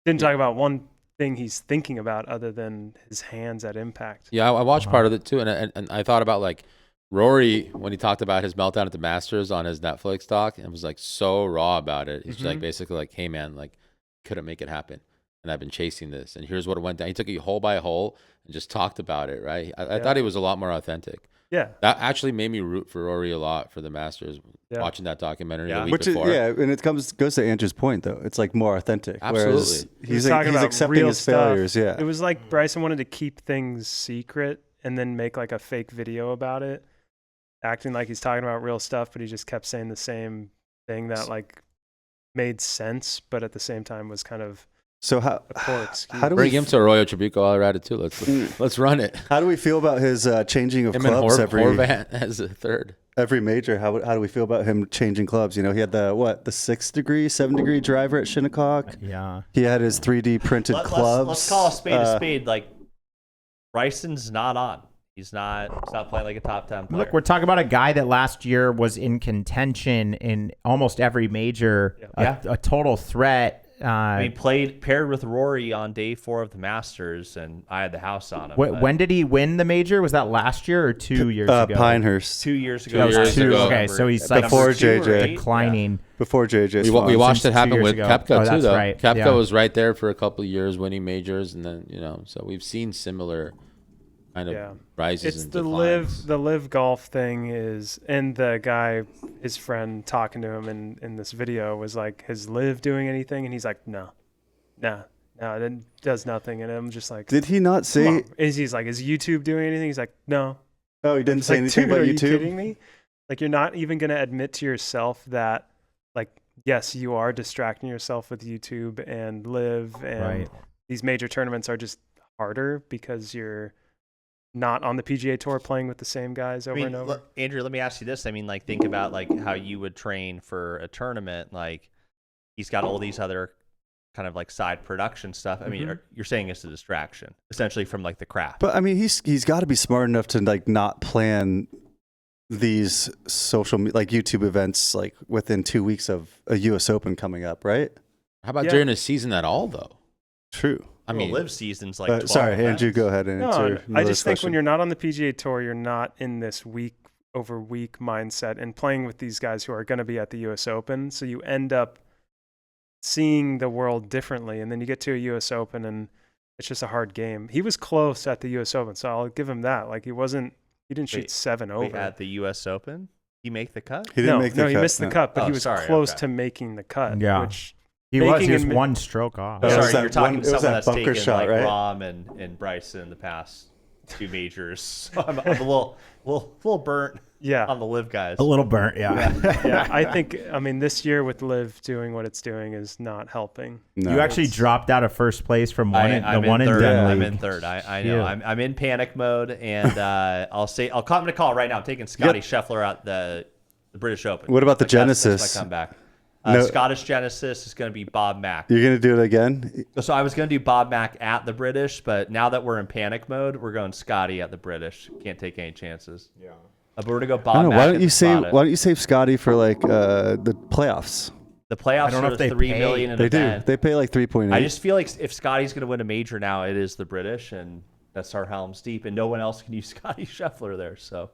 Didn't talk about one thing he's thinking about other than his hands at impact. Yeah, I watched part of it too, and I thought about like Rory when he talked about his meltdown at the Masters on his Netflix doc and was like so raw about it. He's like basically like, hey man, like couldn't make it happen. And I've been chasing this, and here's what it went down. He took it hole by hole and just talked about it, right? I thought he was a lot more authentic. Yeah. That actually made me root for Rory a lot for the Masters, watching that documentary the week Which before. And it goes to Andrew's point, though. It's like more authentic. Absolutely. He's accepting his failures, It was like Bryson wanted to keep things secret and then make like a fake video about it, acting like he's talking about real stuff, but he just kept saying the same thing that like made sense, but at the same time was kind of So how do bring him to Arroyo Trabuco, Colorado too? Let's run it. How do we feel about his changing of clubs Horvat as a third every major? How do we feel about him changing clubs? You know, he had the 7 degree driver at Shinnecock. Yeah, he had his 3D printed clubs. Let's call a spade a spade. Like Bryson's not on. He's not playing like a top 10 player. Look, we're talking about a guy that last year was in contention in almost every major, a total threat. I mean, paired with Rory on day 4 of the Masters, and I had the house on him. When did he win the major? Was that last year or 2 years ago? Pinehurst. 2 years ago. Okay, so he's like before JJ declining. Yeah. Before JJ. We watched it happen with Kepka too, though. Right. Kepka was right there for a couple of years, winning majors, and then so we've seen similar kind of rises. It's and the declines. the live golf thing is, and the guy, his friend talking to him in this video was like, has live doing anything? And he's like, no, it does nothing. And I'm just like, did he not say? He's like, is YouTube doing anything? He's like, no. Oh, he didn't say anything about YouTube. Are YouTube. you kidding me? Like, you're not even going to admit to yourself that, like, yes, you are distracting yourself with YouTube and live, and these major tournaments are just harder because you're not on the PGA Tour playing with the same guys over and over. Andrew, let me ask you this. I mean, like, think about like how you would train for a tournament. Like, he's got all these other kind of like side production stuff. I mean, you're saying it's a distraction essentially from like the craft. But I mean, he's got to be smart enough to like not plan these like YouTube events like within 2 weeks of a U.S. Open coming up, right? How about during a season at all, though? True. I mean, live season's like 12 sorry, events. Andrew, go ahead and answer. I just think when you're not on the PGA Tour, you're not in this week over week mindset and playing with these guys who are going to be at the U.S. Open. So you end up seeing the world differently, and then you get to a U.S. Open, and it's just a hard game. He was close at the U.S. Open, so I'll give him that. Like, he didn't shoot 7 over. At the U.S. Open? He make the cut? He didn't make the cut. He missed the cut, but he was close to making the cut. Yeah. Which he was one stroke off. Sorry, you're talking to someone that's bunker taken shot, like right? Rahm and Bryson in the past 2 majors. So I'm a little burnt on the live guys. A little burnt, yeah. I think, this year with live doing what it's doing is not helping. No. You actually dropped out of first place from one in I'm Den third. I'm League. in third. I know. I'm in panic mode, and I'm going to call right now. I'm taking Scotty Scheffler out the British Open. What about the Genesis? That's my comeback. Scottish Genesis is going to be Bob Mack. You're going to do it again? So I was going to do Bob Mack at the British, but now that we're in panic mode, we're going Scotty at the British. Can't take any chances. Yeah. But we're going to go Bob Mack. Why don't you save Scotty for like the playoffs? The playoffs I don't know are if they $3 pay. million. They do. They pay like 3.8. I just feel like if Scotty's going to win a major now, it is the British, and that's our Helm's Deep, and no one else can use Scotty Scheffler there. So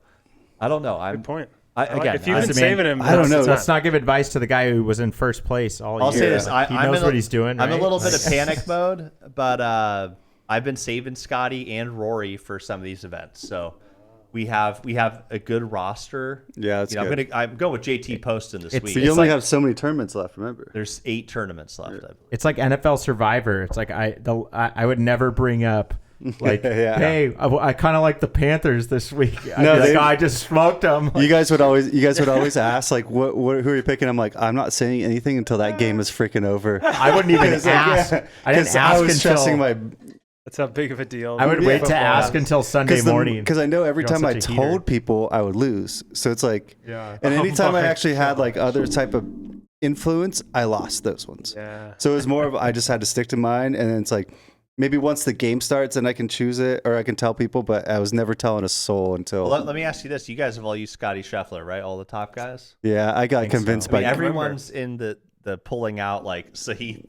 I don't know. Good point. If you've been saving him, I don't know. Let's not give advice to the guy who was in first place all year. I'll say this: he knows what he's doing. I'm right? a little bit of panic mode, but I've been saving Scotty and Rory for some of these events. So we have a good roster. Yeah, that's good. I'm going with JT Poston this week. So you only have so many tournaments left. Remember, there's 8 tournaments left. I believe. It's like NFL Survivor. It's like I would never bring up Like, Yeah. hey, I kind of like the Panthers this week. No, I just smoked them. You guys would always ask like, what who are you picking? I'm like, I'm not saying anything until that game is freaking over. I wouldn't even It's like, ask. yeah. I didn't 'Cause ask I was stressing until my. That's how big of a deal. I would Yeah. wait to Football. ask until Sunday morning. Because I know every You're time I such a heater. told people I would lose, so it's like, Yeah. and Oh anytime I my actually had like other type of influence, I lost those ones. Yeah. So it was more of I just had to stick to mine, and then it's like maybe once the game starts, then I can choose it or I can tell people, but I was never telling a soul until. Well, let me ask you this: you guys have all used Scotty Scheffler, right? All the top guys. Yeah, I got think so. convinced I mean, by everyone's in the pulling out like Sahith.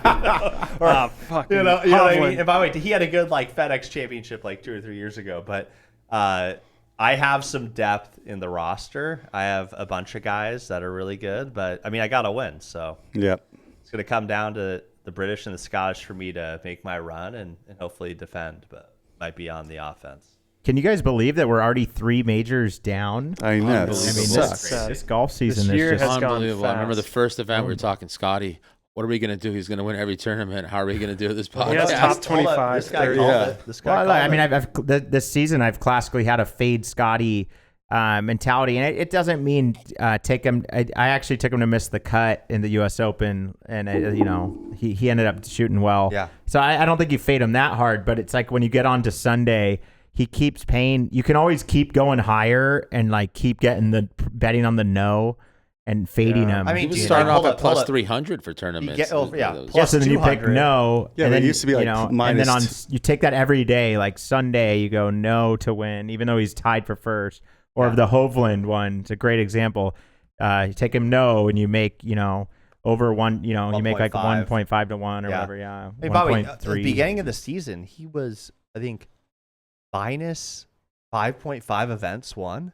Fucking You know what I Hovland. mean? By the way, he had a good like FedEx Championship like 2 or 3 years ago, but I have some depth in the roster. I have a bunch of guys that are really good, but I mean, I got to win, so Yep. it's going to come down to the British and the Scottish for me to make my run and hopefully defend, but might be on the offense. Can you guys believe that we're already 3 majors down? I know. It Unbelievable. I mean, sucks. this golf season year is just has gone Unbelievable. I remember the fast. first event we were talking, Scotty, what are we going to do? He's going to win every tournament. How are we going to do this He has podcast? top 25, This guy 30. called Yeah. it. This guy Well, called I mean, it. this season I've classically had a fade Scotty mentality, and it doesn't mean take him. I actually took him to miss the cut in the U.S. Open, and he ended up shooting well. Yeah. So I don't think you fade him that hard, but it's like when you get on to Sunday, he keeps paying. You can always keep going higher and like keep getting the betting on the no and fading him. I mean, He was dude, starting like, off hold at up, plus hold up. 300 for tournaments. get over- yeah, It was- plus Yes, and then you pick 200. no. Yeah, and but it then, used to be like and then minus you take that every day. Like Sunday, you go no to win, even though he's tied for first. Or Yeah. the Hovland one, it's a great example. You take him no, and you make over one. You make like 1.5. 1.5 to 1 or Yeah. whatever. Yeah, Hey, by the way, at 1.3. the beginning of the season, he was, I think, minus 5.5 events won.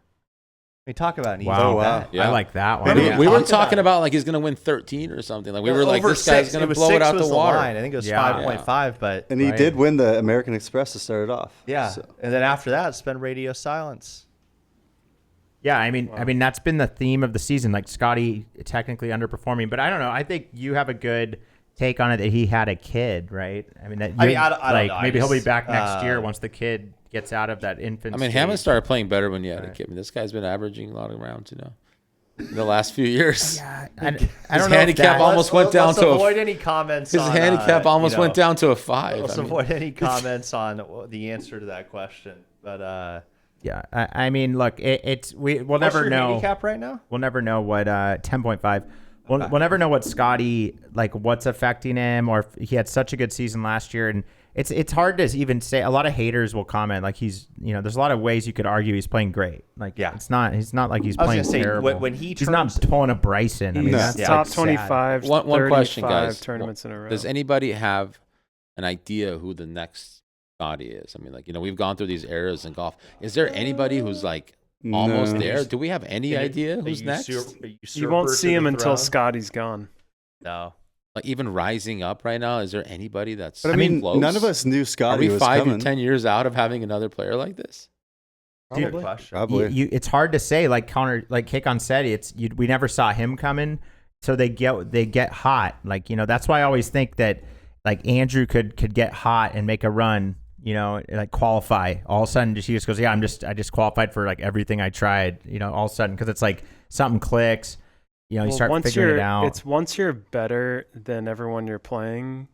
I mean, talk about an easy Wow, bet. Yeah. I like that We one. were- Yeah. we were Talked talking about about like he's going to win 13 or something. Like we Well, were like, over this guy's 6, going to was blow it 6 out was the water. line. I think it was Yeah. 5.5, but And he Right. did win the American Express to start it off. yeah. So- And then after that, it's been radio silence. Yeah, I mean that's been the theme of the season. Like Scotty technically underperforming, but I don't know. I think you have a good take on it that he had a kid, right? I mean, I don't know. I maybe he'll be just, back next year once the kid gets out of that infant. I mean, stage. Hammond started playing better when you had a Right. kid. I mean, this guy's been averaging a lot of rounds, in the last few years. Yeah, I His don't know. handicap If that, almost went down let's to avoid any comments. his on, handicap almost went down. down to a 5. Let's I mean, avoid any comments on the answer to that question. But yeah, I mean, look, we'll what's never your know. handicap right now? We'll never know what 10.5. We'll Okay. never know what Scotty like what's affecting him, or if he had such a good season last year, and it's hard to even say. A lot of haters will comment like he's there's a lot of ways you could argue he's playing great. Like Yeah. he's not like he's I was playing gonna say, terrible. when he he's not turns- pulling a Bryson. I mean, No. that's Yeah. Top like, sad. 25, One question, 35 guys. tournaments in a row. Does anybody have an idea who the next Scotty is? I mean, like, we've gone through these eras in golf. Is there anybody who's like almost No. there? Do we have any idea A who's next? You won't see him until Scott. Scotty's gone. No. Like even rising up right now, is there anybody that's But I mean, close? none of us knew Are Scotty we was 5 coming. to 10 years out of having another player like this? Good Dude, question. Probably. It's hard to say. Like Kcon said, we never saw him coming, so they get hot. Like that's why I always think that like Andrew could get hot and make a run. Like qualify. All of a sudden, he just goes, yeah, I just qualified for like everything I tried. All of a sudden because it's like something clicks. You start figuring it out. It's once you're better than everyone you're playing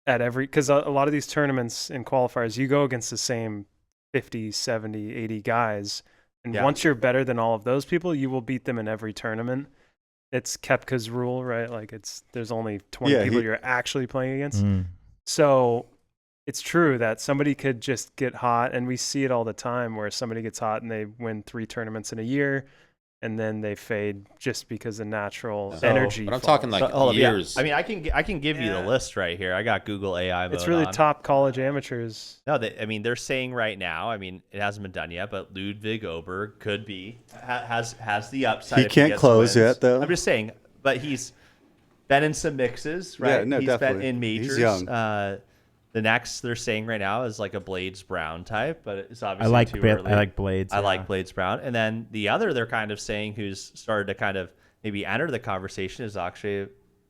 at because a lot of these tournaments and qualifiers, you go against the same 50, 70, 80 guys. And Yeah. once you're better than all of those people, you will beat them in every tournament. It's Koepka's rule, right? Like there's only 20 Yeah, people you're actually playing against. Mm. So it's true that somebody could just get hot, and we see it all the time where somebody gets hot and they win 3 tournaments in a year, and then they fade just because of natural energy. But I'm falls. talking like Hold up, yeah. years. I mean, I can give you the list right here. I got Google AI mode It's really on. top college amateurs. No, they're saying right now. I mean, it hasn't been done yet, but Ludwig Oberg could be has the upside. He if can't gets close wins. yet, though. I'm just saying, but he's been in some mixes, right? Yeah, no, he's definitely. been in majors. He's young. The next they're saying right now is like a Blades Brown type, but it's I obviously like too I early. like Blades. I yeah. like Blades Brown. And then the other they're kind of saying who's started to kind of maybe enter the conversation is Akshay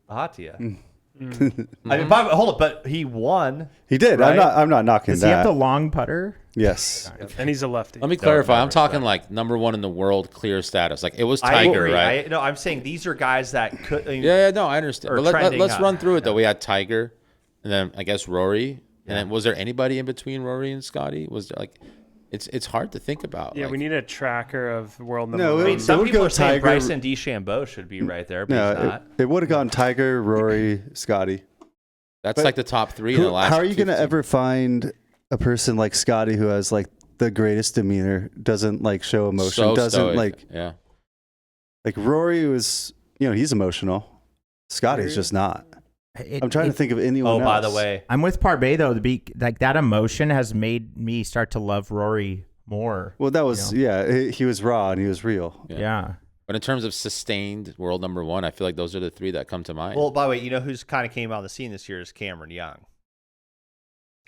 Bhatia. I mean, hold up, but he won. He did. Right? I'm not knocking Does that. he have the long putter? Yes. And he's a lefty. Let me clarify. I'm never talking said. like number 1 in the world clear status. Like it was I Tiger, agree. right? No, I'm saying these are guys that could. I mean, Yeah, no, I understand. Or But trending let's up. run through it though. We had Tiger, and then I guess Rory, and then was there anybody in between Rory and Scotty? Was there like, it's hard to think about. Yeah, like, we need a tracker of world number No, one. I mean, some would people go are saying Tiger- Bryson DeChambeau should be right there, but he's No, not. it would have gone Tiger, Rory, Scotty. That's But like the top 3 in the last. How are you going to 15. ever find a person like Scotty who has like the greatest demeanor, doesn't like show emotion, So doesn't stoic. like Yeah. Rory was, he's emotional. Scotty's just not. I'm trying to think of anyone else. Oh, by the way, I'm with Parbeh though. Like that emotion has made me start to love Rory more. Well, that was, he was raw and he was real. Yeah. But in terms of sustained world number 1, I feel like those are the 3 that come to mind. well, by the way, you know who's kind of came on the scene this year is Cameron Young.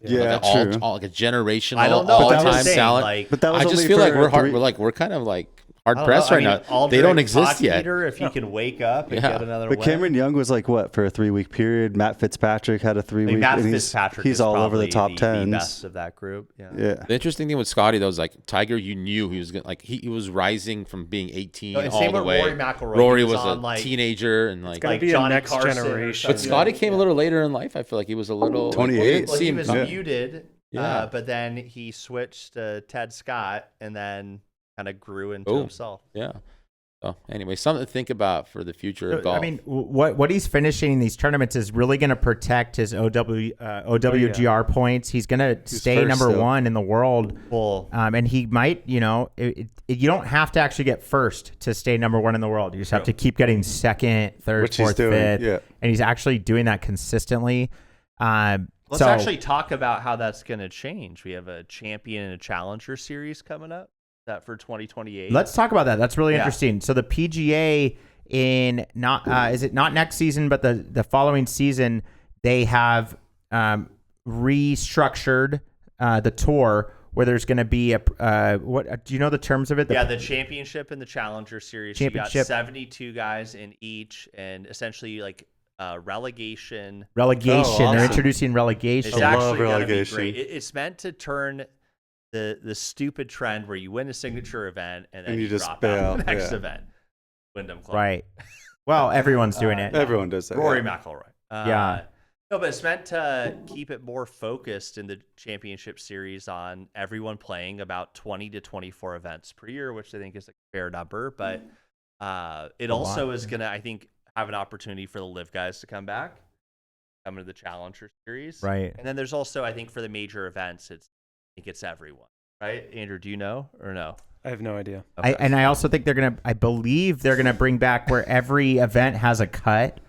Yeah, like true. like a generational I don't know. I'm all-time just saying, talent. like, But that was I just only feel like for we're hard. three- We're kind of like hard I don't pressed know. right I mean, now. Aldrich They don't exist Pot yet. Eater, if he can wake up and Yeah. get another But win. Cameron Young was like what for a 3-week period. Matt Fitzpatrick had a 3-week. Matt and Fitzpatrick he's is all over the probably top the tens. best of that group. Yeah. Yeah. The interesting thing with Scotty though is like Tiger, you knew he was gonna like he was rising from being 18 And all same the with way. Rory McIlroy. Rory He was on, a like, teenager and like. gonna like be a Johnny next Carson or generation. But something. Scotty came a little later in life. I feel like he was a little 28. Well, see he him was come. muted, Yeah. but then he switched to Ted Scott and then kind of grew into Boom. himself. Yeah. So anyway, something to think about for the future of golf. I mean, what he's finishing in these tournaments is really going to protect his OWGR points. He's going to stay first number still. 1 in the world. Well, And he might, you don't have to actually get first to stay number 1 in the world. You just have to keep getting second, third, Which he's fourth, doing, fifth. yeah. And he's actually doing that consistently. let's actually talk about how that's going to change. We have a champion and a challenger series coming up. That for 2028. Let's talk about that. That's really Yeah. interesting. So the PGA in not is it not next season, but the following season they have restructured the tour where there's going to be a what do you know the terms of it? Yeah, the championship and the challenger series. You got Championship. 72 guys in each, and essentially like relegation. relegation. Oh, They're awesome. introducing relegation. It's I love actually going to be relegation. great. It's meant to turn the stupid trend where you win a signature event and then And you you just drop bail, out the next yeah. event. Wyndham Club. Right. Well, everyone's doing it. Everyone does that. Rory yeah. McIlroy. Yeah. No, but it's meant to keep it more focused in the championship series on everyone playing about 20 to 24 events per year, which I think is a fair number. But it also is going to, I think, have an opportunity for the live guys to come back, come into the Challenger Series. Right. And then there's also, I think, for the major events, I think it's everyone. Right? Andrew, do you know or no? I have no idea. Okay. And I also think I believe they're gonna bring back where every event has a cut.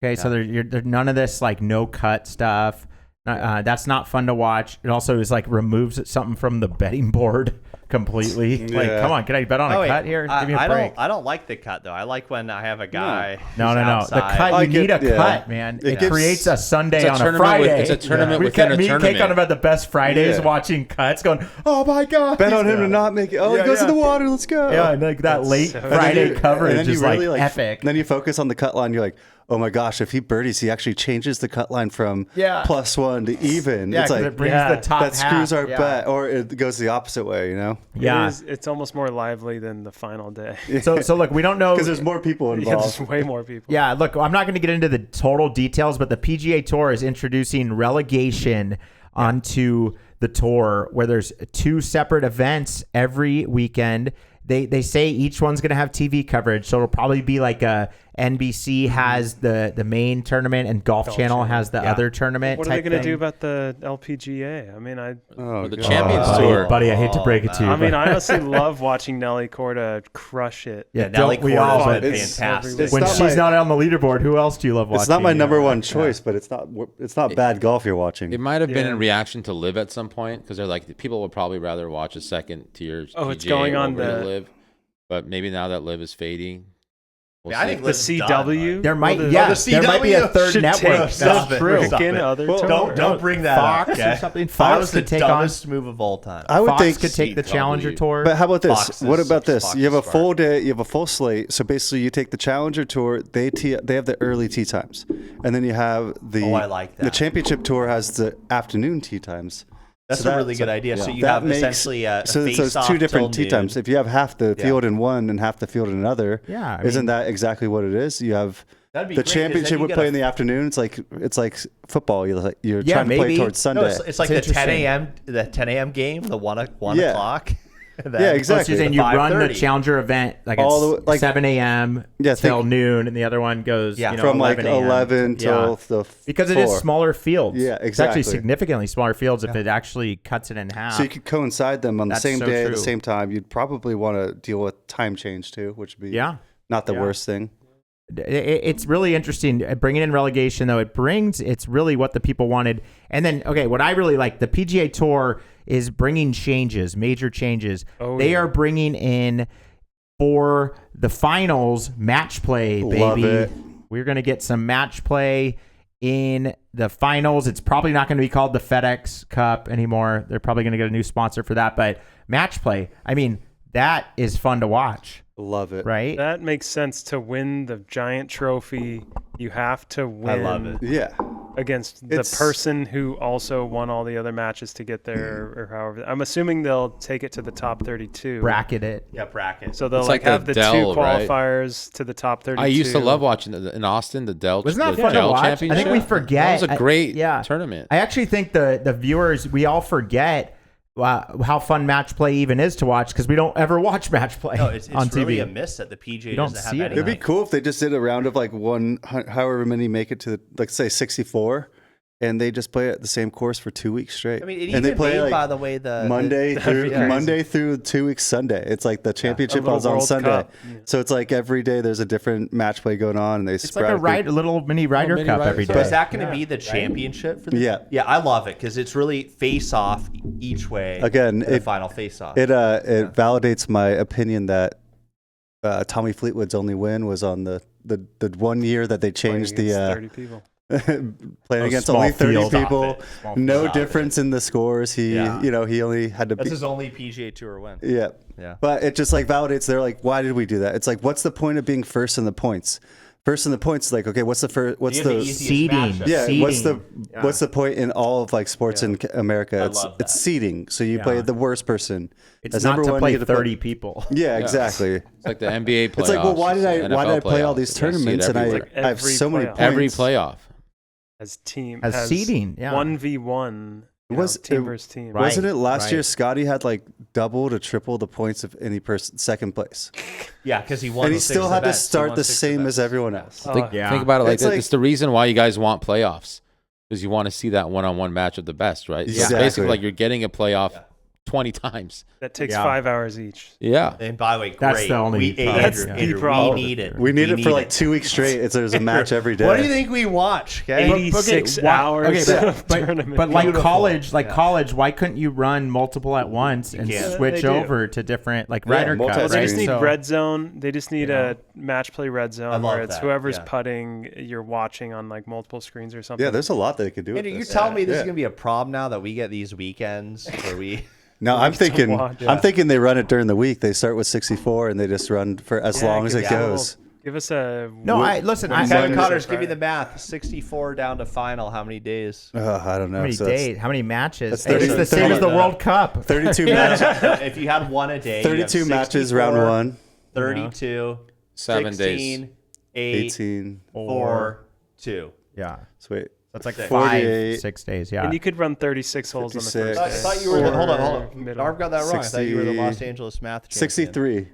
Okay, so there's none of this like no cut stuff. That's not fun to watch. It also is like removes something from the betting board completely. Like, Yeah. come on, can I bet on a cut here? Give me a break. I don't like the cut though. I like when I have a guy. No. who's The outside. cut, I you need a get- yeah. cut, man. It gives- creates a Sunday It's a on a tournament Friday. it's a tournament We within kept a me and tournament. Kcon about the best Fridays Yeah. watching cuts going, oh my God. Bet on him to not make it. Oh, Yeah, he goes yeah. in the water. Let's go. Yeah, and like that late so- Friday coverage and then is you really, like epic. Then you focus on the cut line. You're like, oh my gosh, if he birdies, he actually changes the cut line from +1 to even. Yeah, it's 'cause like it brings yeah, the top that screws half. our Yeah. bet, or it goes the opposite way. Yeah. It's almost more lively than the final day. So look, we don't know Because there's more people Yeah, involved. there's way more people. Yeah, look, I'm not going to get into the total details, but the PGA Tour is introducing relegation onto the tour where there's 2 separate events every weekend. They say each one's going to have TV coverage, so it'll probably be like a NBC has the main tournament and Golf Channel has the other tournament. What are they type going to thing. do about the LPGA? I mean, Oh, the God. Champions buddy, Tour. buddy, I hate to break it to you. I mean, but- I honestly love watching Nelly Korda crush it. yeah, Nelly don't we all? Korda's But been it's- fantastic. it's when not she's my- not on the leaderboard, who else do you love watching? It's not my number one Yeah. choice, but it's not bad golf you're watching. It might have been Yeah. in reaction to Live at some point because they're like people would probably rather watch a second tier. Oh, it's PGA going on over the- Live, but maybe now that Live is fading, We'll I see. think The Liz is done, CW. Mike. There might, the yeah, the there might be a CW third should network. take That's Stop it. true. Stop in it. other Well, tournaments. Don't bring that Fox up. Okay? or something. That Fox was the could take on. dumbest move of all time. I would Fox think. could take the CW. Challenger Tour. But how about this? Fox What is- about this? Fox You have is a smart. full day. You have a full slate. So basically, you take the Challenger Tour. They have the early tee times, and then you have the Oh, I like the that. Championship Tour has the afternoon tee times. That's So a really that- good idea. So you That have makes- essentially a so it's face-off two different till tee times. noon. If you have half the Yeah. field in one and half the field in another, Yeah, I isn't mean- that exactly what it is? You have That'd be the great, 'cause then championship you would get play a- in the afternoon. It's like football. You're Yeah, trying to play maybe. towards No, Sunday. it's like It's the 10 interesting. a.m. the 10 a.m. game, the 1 Yeah. o'clock. And then- Yeah, So exactly. you're saying you run the 5:30. Challenger event like All it's the- like- 7 a.m. Yeah, till think- noon, and the other one goes Yeah. From like 11 a.m. 11 till the because it is 4. smaller fields. Yeah, It's actually exactly. significantly smaller fields if it actually cuts it in half. So you could coincide them on the That's same so day at true. the same time. You'd probably want to deal with time change too, which would be Yeah. not the Yeah. worst thing. It's really interesting bringing in relegation, though. It's really what the people wanted. And then, okay, what I really like, the PGA Tour is bringing changes, major changes. Oh, They yeah. are bringing in for the finals match play, baby. Love it. We're going to get some match play in the finals. It's probably not going to be called the FedEx Cup anymore. They're probably going to get a new sponsor for that. But match play, I mean, that is fun to watch, Love it. right? That makes sense. To win the giant trophy, you have to win I love it. Yeah. against the It's- person who also won all the other matches to get there, or however. I'm assuming they'll take it to the top 32. Bracket it. Yeah, bracket. So they'll It's like like have the the Dell, two right? qualifiers to the top 32. I used to love watching in Austin the Dell. Wasn't that the fun to Dell watch? I Championship. think we forget. That was a great yeah. tournament. I actually think the viewers, we all forget how fun match play even is to watch because we don't ever watch match play No, it's on really TV. a miss that the PGA don't doesn't see have it any. It'd be cool if they just did a round of like however many make it to, like, say 64, and they just play at the same course for 2 weeks straight. I mean, it and even they play made, like by the way, the Monday the, through crazy. Monday through 2 weeks Sunday. It's like the championship little was on World Sunday, Cup. Yeah. so it's like every day there's a different match play going on, and they It's like a little mini Ryder mini Cup Ryder every Cup. day. So is that going to be the championship for the? Yeah. Yeah, I love it because it's really face off each way. Again, the it- final face off. It validates my opinion that Tommy Fleetwood's only win was on the 1 year that they Playing changed against the 30 people. playing against small only 30 field. people. Stop it. Small No field. difference in the scores. He Yeah. he only had to That's be. his only PGA Tour win. Yeah. Yeah. But it just like validates. They're like, why did we do that? It's like, what's the point of being first in the points? First in the points is like, okay, what's the first? What's You have the easiest seeding. matchup. yeah? What's the Seeding. what's the point in all of like sports in America? I It's love it's that. seeding. So you Yeah. play the worst person. It's As not number to one, play you get to 30 people. Yeah, exactly. It's like the NBA playoffs. It's like, well, why did I NFL play all playoffs. these You're gonna see it tournaments and everywhere. I have Every so many playoff. points? every playoff. As seeding, yeah. 1v1. Team versus team. Right. Wasn't it last year? right. Scotty had like double to triple the points of any person second place, Yeah, because he won. and he the six still had to events. He start won the 6 same events. as everyone else. Oh, Yeah. Think about it like It's that. like- It's the reason why you guys want playoffs, because you want to see that one-on-one match of the best, right? So it's Exactly. basically like you're getting a playoff 20 times. That takes Yeah. 5 hours each. Yeah. And by the way, great. That's the only we, problem. That's Andrew, the Andrew, problem. we need it. We need it for like it. 2 weeks straight. There's a match every day. What do you think we watch? Okay. 86 why- hours okay, of but tournament. like Beautiful. college, Yeah. college, why couldn't you run multiple at once and can. switch They do. over to different like Yeah, Ryder Cup? multi-screen. They Right? just need So- red zone. They just need Yeah. a match play red I zone love where it's that, whoever's yeah. putting, you're watching on like multiple screens or something. Yeah, there's a lot they could do. With Andrew, you're this. telling me this Yeah. is gonna be a problem now that we get these weekends where we. No, I'm thinking. watch. I'm thinking they run it during the week. They start with 64 and they just run for as long as it yeah. goes. Give us a No, I listen. I, Kevin Monday, Connors, Friday. give me the math. 64 down to final. How many days? I don't know. how many So that's days? How many matches? that's It's 30 the same as the 30 World Cup. 32 matches. If you had one a day, you have 32 matches 64, round one. 32, 7 16, days. 8, 18. 4, 2. Yeah, Sweet. that's like 48. 6 days. Yeah, and you could run 36 holes on the 56. first I day. thought you were the. Hold on, Or hold on. middle. Darv got that wrong. I thought you were the 60 Los Angeles math champion. 63.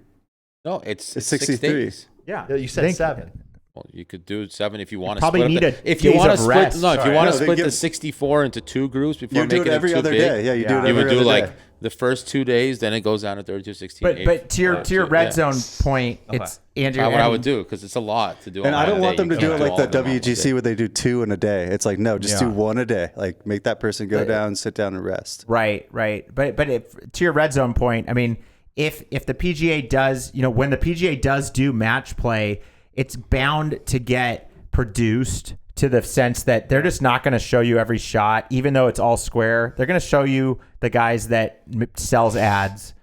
No, it's It's 6 63. days. yeah. No, you said Think- 7. Well, you could do 7 if you want to probably split need up a if you days want to of split rest. no, if you Sorry. want No, to they split give- the 64 into 2 groups before You do making it every too other big, day. Yeah, you do it Yeah. every you would do other like day. the first 2 days, then it goes down to 32, 16. But to your red zone point, Okay. it's Andrew. That's what I and- would do because it's a lot to do. And on I don't one want day. them to You do can't it like all the of them on one WGC day. where they do 2 in a day. It's like, no, just do Yeah. 1 a day. Like make that person go down, sit down and rest. Right. But if, to your red zone point, I mean, if the PGA does, when the PGA does do match play, it's bound to get produced to the sense that they're just not going to show you every shot, even though it's all square. They're going to show you the guys that sells ads,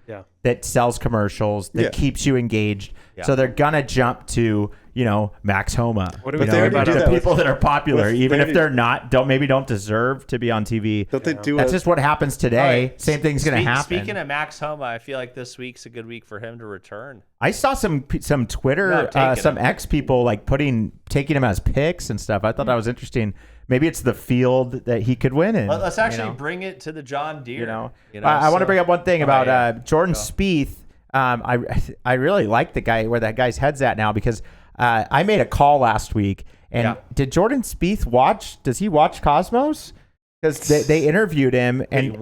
that sells commercials, that keeps you engaged. Yeah. So they're going to jump to, Max Homa. What do we think about the people that are popular, even if they're not, don't deserve to be on TV. Don't they do That's just what happens today. Right. Same thing's going to happen. Speaking of Max Homa, I feel like this week's a good week for him to return. I saw some Twitter, some X people taking him as picks and stuff. I thought that was interesting. Maybe it's the field that he could win in. Let's actually bring it to the John Deere. I want to bring up one thing about Jordan Spieth. I really like the guy where that guy's head's at now because I made a call last week. And did Jordan Spieth watch? Does he watch Cosmos? Because they interviewed him and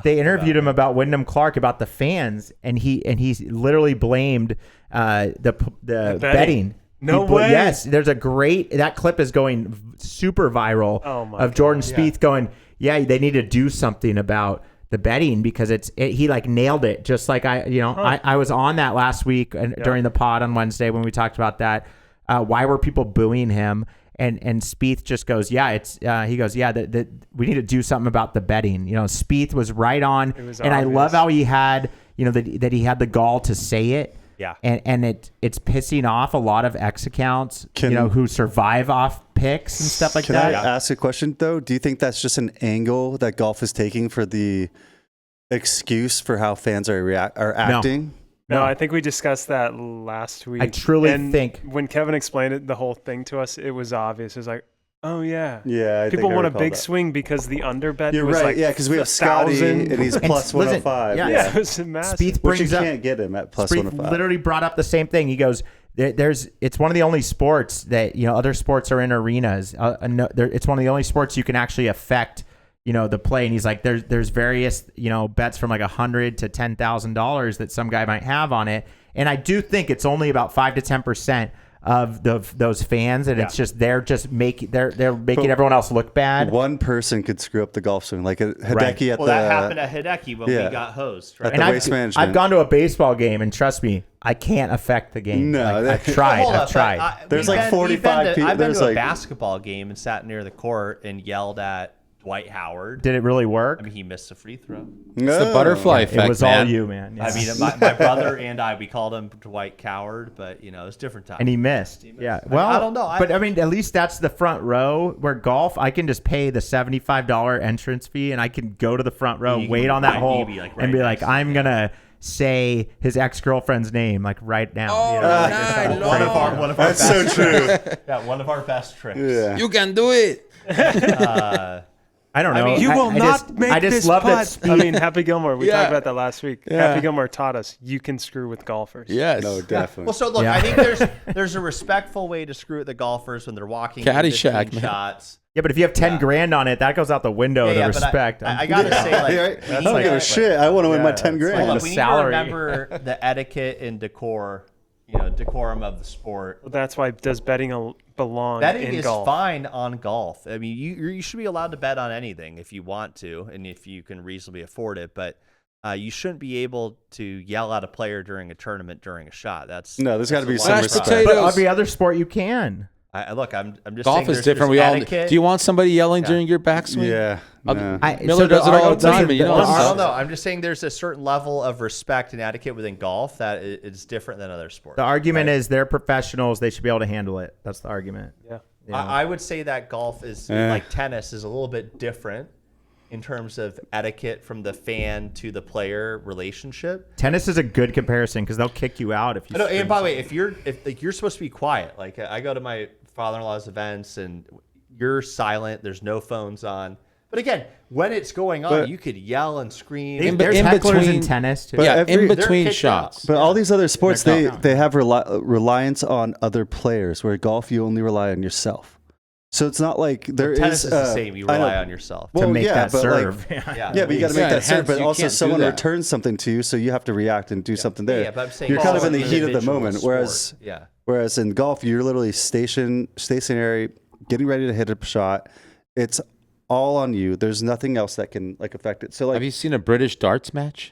they interviewed him about Wyndham Clark, about the fans, and he literally blamed the betting. No way. Yes, there's that clip is going super viral of Jordan Spieth going, they need to do something about the betting because he nailed it. Just like I was on that last week during the pod on Wednesday when we talked about that. Why were people booing him? And Spieth just goes, he goes, we need to do something about the betting. Spieth was right on, and obvious. I love how he had, that he had the gall to say it. Yeah. And it's pissing off a lot of X accounts, who survive off picks and stuff like that. Can I ask a question though? Do you think that's just an angle that golf is taking for the excuse for how fans are acting? No, I think we discussed that last week. I truly think when Kevin explained the whole thing to us, it was obvious. It was like, oh yeah, people want a big swing because the underbet. You're was right, like because we have Scotty and he's plus 105. Yeah, it was massive. Spieth brings you can't get him at plus 105. Literally brought up the same thing. He goes, it's one of the only sports that other sports are in arenas. It's one of the only sports you can actually affect. The play, and he's like, there's various, bets from like $100 to $10,000 that some guy might have on it, and I do think it's only about 5 to 10% of those fans, and it's just they're making everyone else look bad. One person could screw up the golf swing, like a Hideki at that happened at Hideki when we got hosed, right? At the Waste Management. I've gone to a baseball game, and trust me, I can't affect the game. No, I've tried. There's like 45 people. I've been to a basketball game and sat near the court and yelled at Dwight Howard. Did it really work? I mean, he missed a free throw. It's the butterfly effect, It was all you, man. Yeah. I mean, my brother and I, we called him Dwight Coward, but it's different time. And he missed. Yeah. Well, I don't know. But I mean, at least that's the front row. Where golf, I can just pay the $75 entrance fee, and I can go to the front row, wait on that hole, and be like, I'm gonna say his ex-girlfriend's name right now. Oh, one of our that's best so true. Yeah, one of our best tricks. Yeah. You can do it. I don't know. I mean, you will not make I just this love putt. that. I mean, Happy Gilmore. We talked about that last week. Yeah. Happy Gilmore taught us you can screw with golfers. Yes. No, definitely. Well, so look, I think there's a respectful way to screw with the golfers when they're walking Caddyshack, man. shots. Yeah, but if you have 10 grand on it, that goes out the window. The respect. I gotta say, I don't give a shit. I want to win my 10 grand. Look, we need to remember the etiquette and decorum of the sport. Well, that's why does betting belong Betting in is golf? fine on golf. I mean, you should be allowed to bet on anything if you want to and if you can reasonably afford it, but you shouldn't be able to yell at a player during a tournament during a shot. There's got to be some Mashed respect. potatoes. But every other sport you can. Look, I'm just Golf saying is different. We all. Do you want somebody yelling during your backswing? Yeah. No. Miller does it all the time. I don't know. I'm just saying there's a certain level of respect and etiquette within golf that is different than other sports. The argument is they're professionals. They should be able to handle it. That's the argument. Yeah. I would say that golf is like tennis is a little bit different in terms of etiquette from the fan to the player relationship. Tennis is a good comparison because they'll kick you out if you. And by the way, if you're supposed to be quiet, like I go to my father-in-law's events and you're silent, there's no phones on. But again, when it's going on, you could yell and scream. There's hecklers in tennis too. In between shots. But all these other sports, they have reliance on other players. Where golf, you only rely on yourself. So it's not like tennis is the same. You rely on yourself to make that but serve. But you got to make that serve. But also, someone returns something to you, so you have to react and do something there. Yeah, but I'm saying you're kind of in the heat of the moment. Sport. Whereas in golf, you're literally stationary, getting ready to hit a shot. It's all on you. There's nothing else that can affect it. So have you seen a British darts match?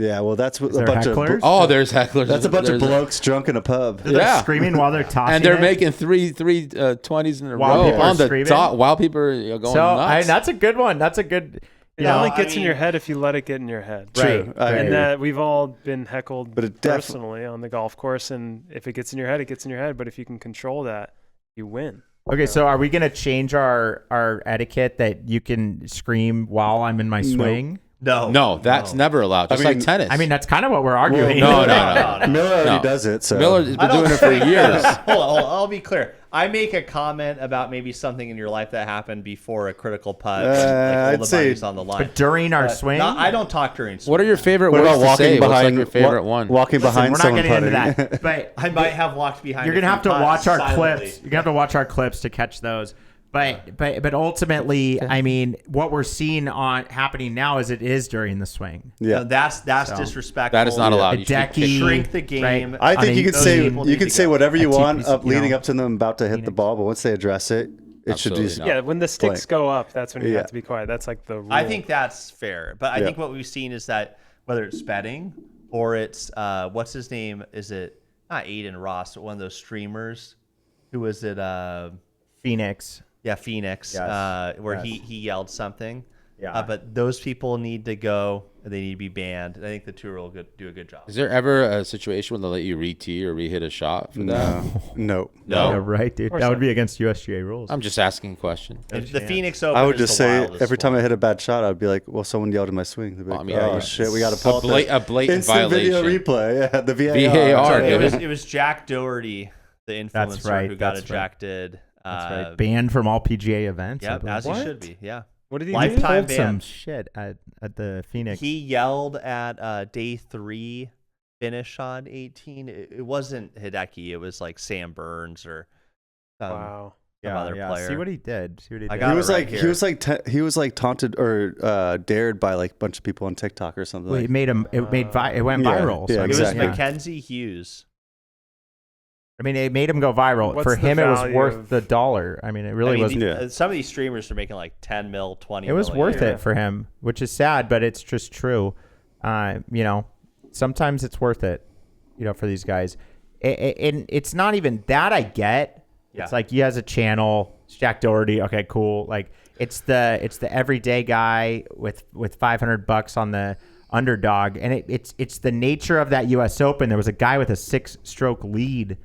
Yeah, well, that's what there a bunch hecklers? of. Oh, there's hecklers. That's a bunch of There's blokes drunk in a pub. They're Yeah. screaming while they're tossing and they're it. making three 20s in a While row people are on the screaming? top while people are going So nuts. that's a good one. That's a good. It You know, only I gets in mean- your head if you let it get in your head. Right. True. I And agree. that we've all been heckled But it personally on the golf course, and if it gets in your head, it gets in your head. But if you can control that, you win. Okay, so are we gonna change our etiquette that you can scream while I'm in my swing? no, that's never allowed. Just I mean- like tennis. I mean, that's kind of what we're arguing. no. Miller already No. does it. So Miller's been I don't- doing it for years. Hold on. I'll be clear. I make a comment about maybe something in your life that happened before a critical putt. Like all I'd the say- buddies on the line. But during our swing, No, I don't talk during swing. What are your favorite What words about to say? walking What's like behind your favorite one? Walking Listen, behind we're not someone getting into putting? that. But I might have walked behind. you're a gonna few have to putts watch our silently. clips. You're gonna have to watch our clips to catch those. But ultimately, I mean, what we're seeing on happening now is it is during the swing. No, Yeah, that's So- disrespectful. That is not allowed. A You should decky, kick- Shrink the game. I on think you a could those say people you need can to say go. whatever you A want TPC, up you leading know, up to them about to hit the Phoenix. ball, but once they address it, it should Absolutely do. not. Yeah, when the sticks Blank. go up, that's when you Yeah. have to be quiet. That's like the rule. I think that's fair, but I Yeah. think what we've seen is that whether it's betting or it's what's his name? Is it not Aiden Ross, but one of those streamers? Who was it? Phoenix. Yeah, Phoenix. Yes. Where Yes. he yelled something. Yeah. But those people need to go. They need to be banned. I think the tour will do a good job. Is there ever a situation when they let you re-tee or re-hit a shot for that? No. Yeah, No. right, dude. course That would not. be against USGA rules. I'm just asking a question. If the Phoenix Open. I would is just the say wildest every time one. I hit a bad shot, I'd be like, "Well, someone yelled in my swing." They'd be like, I mean, "Oh yeah. shit, we got to A, pull up a blatant instant violation. video replay." Yeah, the VAR. VAR, Sorry, dude. it was Jack Doherty, the influencer right, who got that's right. ejected. That's right. Banned from all PGA events. I Yep, believe. as he What? should be. Yeah. What did he Lifetime do? Time Pulled some ban. shit at the Phoenix. He yelled at day 3 finish on 18. It wasn't Hideki. It was like Sam Burns or Wow. some other player. See what he did. See what he I did. got He was it right like here. he was like taunted or dared by like a bunch of people on TikTok or something. Well, Like, it made him. It went Yeah, viral. yeah, so I It mean, was exactly. Mackenzie Hughes. I mean, it made him go viral. What's For the him, it was value worth of- the $1. I mean, it really I mean, was. Yeah. some of these streamers are making like 10 mil, 20 It was mil a worth year. it for him, which is sad, but it's just true. You know, sometimes it's worth it. You know, for these guys, and it's not even that I get. Yeah. It's like he has a channel. It's Jack Doherty. Okay, cool. Like it's the everyday guy with $500 on the underdog, and it's the nature of that U.S. Open. There was a guy with a 6-stroke lead,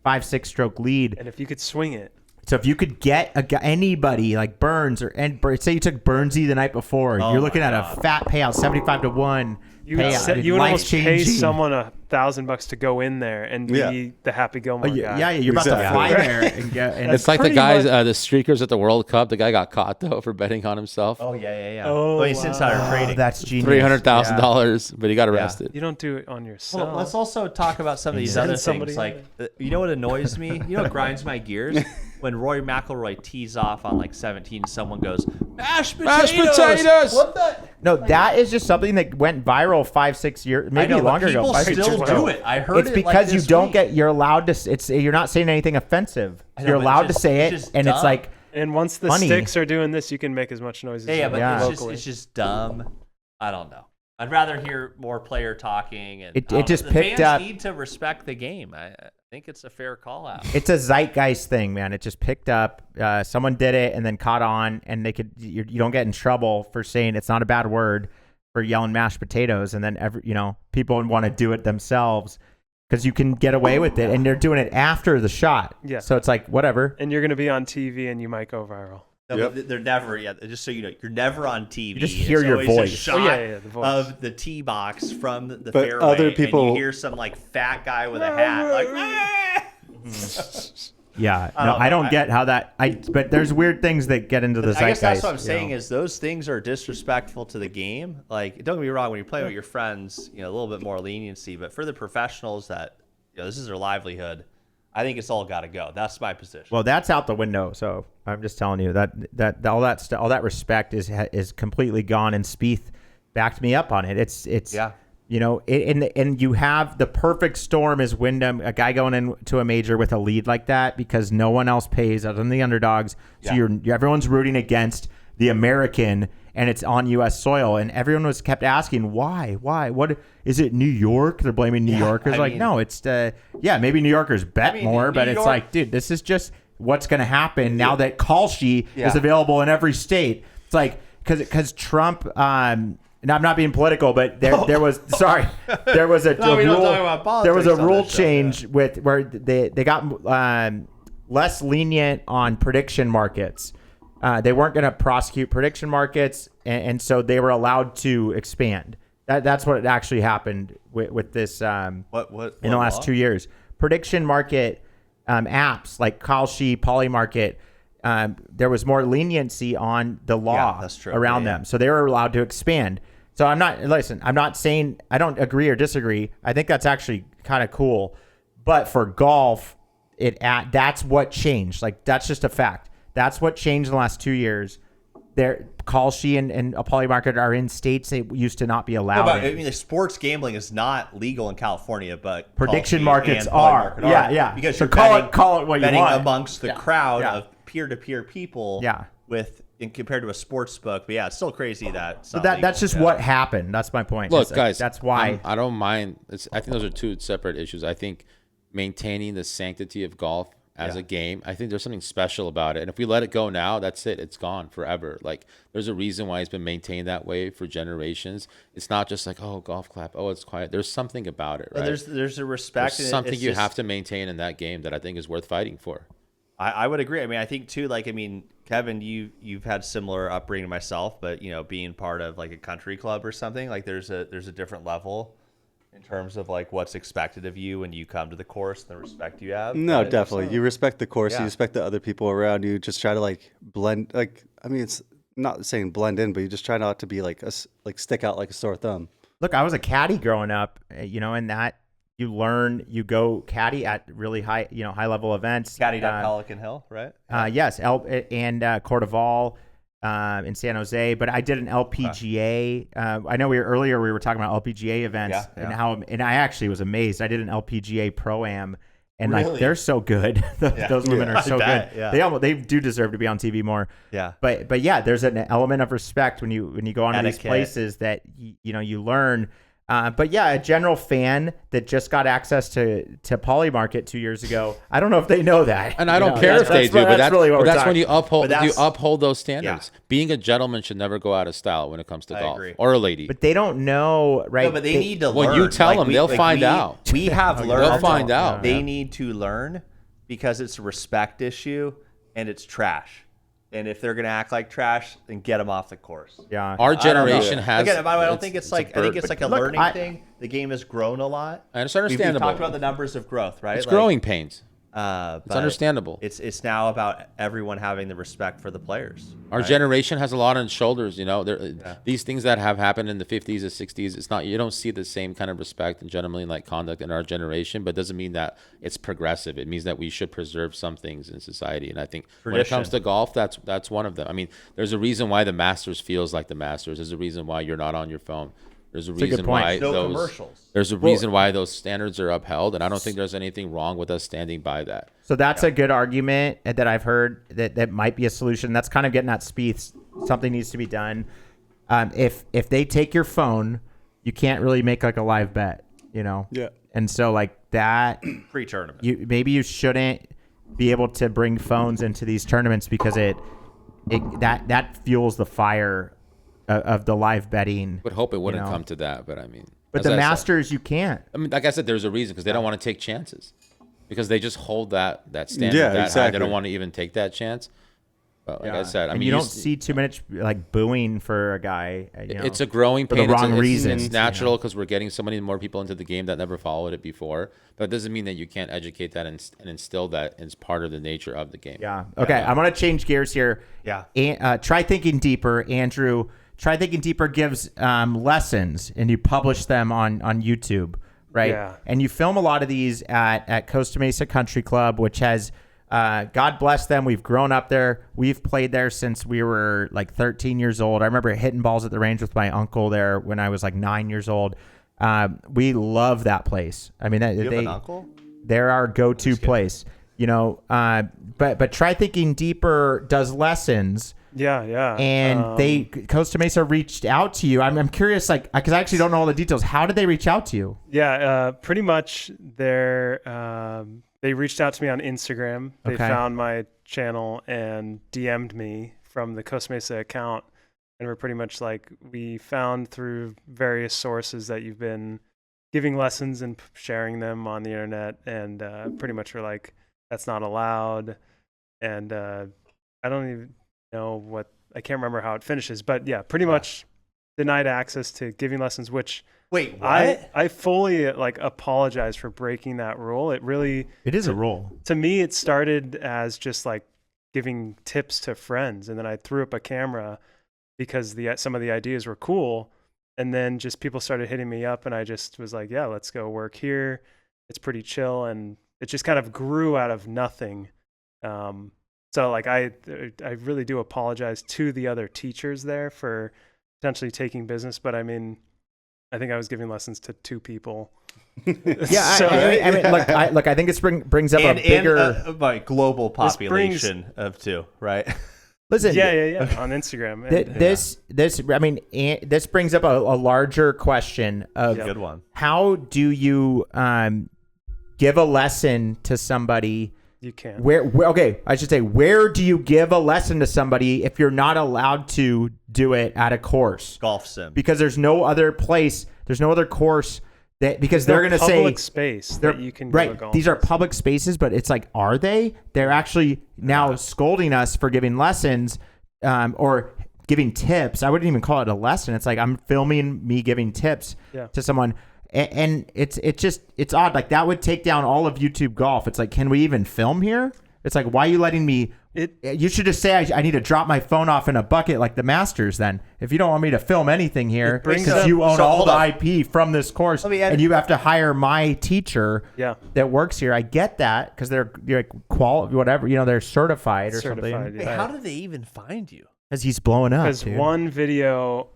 5-6 stroke lead. And if you could swing it, So if you could get anybody like Burns say you took Burnsy the night before, Oh you're looking my at God. a fat payout, 75-1 you would, payout. you would almost pay Life-changing. someone $1,000 to go in there and be Yeah. the Happy Gilmore Oh, guy. yeah, you're about to Exactly. fly there and get. And It's like the pretty guys, much- the streakers at the World Cup. The guy got caught though for betting on himself. Oh, yeah. Oh, But he's insider wow. trading. that's genius. $300,000, but he got arrested. You don't do it on yourself. Well, let's also talk about some of these Send other somebody things. Like, you know what annoys me? You know what grinds my gears? When Rory McIlroy tees off on like 17, someone goes, mashed potatoes! Mashed potatoes! What the? No, that is just something that went viral 5-6 years, I maybe know, but longer ago. people 5, still 6 years do ago. it. I heard It's it because like you this don't week. get. You're allowed to. You're not saying anything offensive. I know, You're but it's allowed to just- say it's it, just and it's dumb. like and once the funny. sticks are doing this, you can make as much noise as Yeah, you but want Yeah. locally. it's just dumb. I don't know. I'd rather hear more player talking. And It I don't just know. The picked fans up- need to respect the game. I think it's a fair call out. it's a zeitgeist thing, man. It just picked up. Someone did it and then caught on, and they could. You don't get in trouble for saying it's not a bad word for yelling mashed potatoes, and then people want to do it themselves because you can get away with it, and they're doing it after the shot. Yeah. So it's like whatever. and you're going to be on TV and you might go viral. No, Yep. but they're never. Yeah, just so you know, you're never on TV. You just hear It's your always a voice. shot The voice. of the tee box from the But fairway, other and people- you hear some like fat guy with a hat, like. Yeah. I No, don't I know. don't get how that. But there's weird things that get into the I zeitgeist. guess that's what I'm you saying know. is those things are disrespectful to the game. Like, don't get me wrong, when you're playing with your friends, a little bit more leniency. But for the professionals that, this is their livelihood, I think it's all got to go. That's my position. Well, that's out the window. So I'm just telling you that all that respect is completely gone. And Spieth backed me up on it. It's Yeah. and you have the perfect storm is Wyndham, a guy going into a major with a lead like that because no one else pays other than the underdogs. So Yeah. everyone's rooting against the American, and it's on U.S. soil. And everyone was kept asking, why? What is it? New York? They're blaming New Yorkers. No, it's maybe New Yorkers bet more, but it's like, dude, this is just what's going to happen now that Kalshi is available in every state. It's like because Trump. And I'm not being political, but there was there was a rule change with where they got less lenient on prediction markets. They weren't going to prosecute prediction markets, and so they were allowed to expand. That's what actually happened with this. What in the last 2 years? Prediction market apps like Kalshi, Polymarket. There was more leniency on the law around them, so they were allowed to expand. So I'm not saying I don't agree or disagree. I think that's actually kind of cool. But for golf, that's what changed. Like, that's just a fact. That's what changed in the last 2 years. Kalshi and a Polymarket are in states they used to not be allowed. I mean, the sports gambling is not legal in California, but prediction markets are. Yeah. Because so you're call it what you want. Betting amongst the crowd of peer-to-peer people. Yeah. Compared to a sports book, but it's still crazy that. That's just what happened. That's my point. Look, guys, that's why I don't mind. I think those are two separate issues. I think maintaining the sanctity of golf as a game, I think there's something special about it. And if we let it go now, that's it. It's gone forever. Like, there's a reason why it's been maintained that way for generations. It's not just like, oh, golf clap, oh, it's quiet. There's something about it, right? There's a respect. There's something you have to maintain in that game that I think is worth fighting for. I would agree. I mean, I think too, Kevin, you've had similar upbringing to myself, but being part of like a country club or something, like there's a different level in terms of like what's expected of you when you come to the course and the respect you have. No, definitely. You respect the course, you respect the other people around you, just try to like blend, it's not saying blend in, but you just try not to be like stick out like a sore thumb. Look, I was a caddy growing up, and that you go caddy at really high level events. Caddied at Pelican Hill, right? Yes, and Cordoval in San Jose. But I did an LPGA. I know we were talking about LPGA events and I actually was amazed. I did an LPGA Pro-Am. And like they're so good. Those women are so good. Yeah. They do deserve to be on TV more. Yeah. But yeah, there's an element of respect when you go on these places that you learn. But yeah, a general fan that just got access to Polymarket 2 years ago. I don't know if they know that. And I don't care if they do, but that's really what that's when you uphold those standards. Yeah. Being a gentleman should never go out of style when it comes to golf, or a lady. But they don't know, right? No, but they need to learn. When you tell them, they'll find out. We have learned. They'll find out. They need to learn because it's a respect issue and it's trash. And if they're going to act like trash, then get them off the course. Yeah. Our generation has. Again, I don't think it's like. I think it's like a learning thing. The game has grown a lot. And it's understandable. We've talked about the numbers of growth, right? It's growing pains. It's understandable. It's now about everyone having the respect for the players. Our generation has a lot on its shoulders. These things that have happened in the 50s and 60s. It's not, you don't see the same kind of respect and gentlemanly conduct in our generation, but it doesn't mean that it's progressive. It means that we should preserve some things in society. And I think when it comes to golf, that's one of them. I mean, there's a reason why the Masters feels like the Masters. There's a reason why you're not on your phone. There's a reason why there's a reason why those standards are upheld, and I don't think there's anything wrong with us standing by that. So that's a good argument that I've heard that might be a solution. That's kind of getting at Spieth. Something needs to be done. If they take your phone, you can't really make like a live bet, Yeah. And so like that pre-tournament, maybe you shouldn't be able to bring phones into these tournaments because that fuels the fire of the live betting. Would hope it wouldn't come to that, but I mean. But the Masters, you can't. I mean, like I said, there's a reason because they don't want to take chances, because they just hold that standard exactly. high. They don't want to even take that chance. But like I said, I mean, you don't see too much like booing for a guy. It's a growing pain. For the wrong reasons. It's natural because we're getting so many more people into the game that never followed it before. But it doesn't mean that you can't educate that and instill that as part of the nature of the game. Yeah. Okay. I'm gonna change gears here. Yeah. And, try thinking deeper, Andrew. Try Thinking Deeper gives lessons, and you publish them on YouTube, right? Yeah. And you film a lot of these at Costa Mesa Country Club, which has, God bless them, we've grown up there. We've played there since we were like 13 years old. I remember hitting balls at the range with my uncle there when I was like 9 years old. We love that place. I mean, you have an uncle? They're our go-to place, But Try Thinking Deeper does lessons Yeah. And Costa Mesa reached out to you. I'm curious, like, because I actually don't know all the details. How did they reach out to you? Yeah, pretty much they reached out to me on Instagram. They Okay. found my channel and DM'd me from the Costa Mesa account. And we're pretty much like, we found through various sources that you've been giving lessons and sharing them on the internet. And pretty much we're like, that's not allowed. And I don't even know I can't remember how it finishes. But yeah, pretty much denied access to giving lessons, which Wait, what? I fully like apologize for breaking that rule. It is a rule. To me, it started as just like giving tips to friends, and then I threw up a camera because some of the ideas were cool, and then just people started hitting me up, and I just was like, yeah, let's go work here. It's pretty chill, and it just kind of grew out of nothing. So like I really do apologize to the other teachers there for potentially taking business, but I mean, I think I was giving lessons to 2 people. Yeah, So- I mean, look, I think it brings up a bigger. Like global This brings- population of 2, right? Listen, Yeah, on Instagram. And, this brings up a larger question of Good one. how do you give a lesson to somebody? you can. Where do you give a lesson to somebody if you're not allowed to do it at a course? Golf sim. Because there's no other place, there's no other course because they're going to say public space that you can go right. golf. These are public spaces, but it's like, are they? They're actually now scolding us for giving lessons or giving tips. I wouldn't even call it a lesson. It's like I'm filming me giving tips to someone. And it's odd. Like that would take down all of YouTube golf. It's like, can we even film here? It's like, why are you letting me? You should just say I need to drop my phone off in a bucket like the Masters. Then, if you don't want me to film anything here, because you own all the IP from this course, and you have to hire my teacher that works here. I get that because they're like whatever, they're certified or something. Hey, how did they even find you? Because he's blowing up. Because one video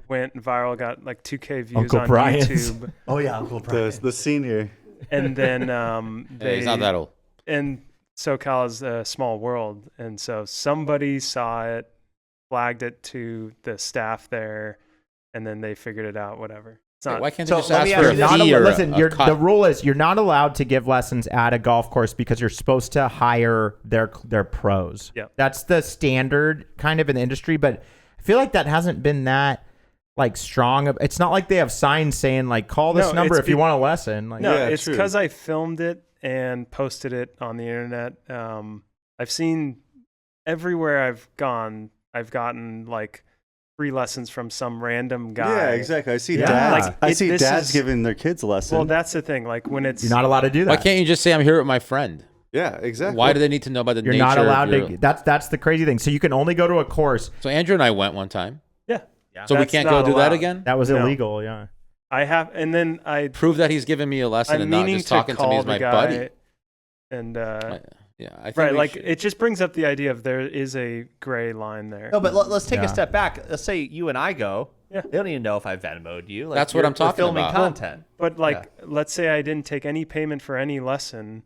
went viral, got like 2K views Uncle on Brian's. YouTube. Oh yeah, Uncle Brian. The senior. And then He's not that old. And SoCal is a small world, and so somebody saw it, flagged it to the staff there, and then they figured it out. Whatever. It's not. Why can't So you just let ask me for ask a you this. fee or listen, a cut? the rule is you're not allowed to give lessons at a golf course because you're supposed to hire their pros. Yeah. That's the standard kind of in the industry, but I feel like that hasn't been that like strong. It's not like they have signs saying like call this number if you want a lesson. Like, No, Yeah, it's true. because I filmed it and posted it on the internet. I've seen everywhere I've gone, I've gotten like free lessons from some random guy. Yeah, exactly. I see Yeah. dads. Like, I see this dads is- giving their kids a lesson. Well, that's the thing. Like when it's you're not allowed to do that. Why can't you just say I'm here with my friend? yeah, exactly. Why do they need to know about the You're nature not allowed of to. That's the crazy thing. So you can only go to a course. So Andrew and I went one time. yeah. So we That's can't not go do that allowed. again? That was No. illegal. Yeah. I have, and then Prove that he's giving me a lesson I'm and not meaning just to talking to me call as the my guy, buddy. and Yeah, I think right, we like should. it just brings up the idea of there is a gray line there. No, but let's take Yeah. a step back. Let's say you and I go. Yeah. They don't even know if I Venmo'd you. Like, That's what I'm we're talking filming about. content. But like, let's say I didn't take any payment for any lesson.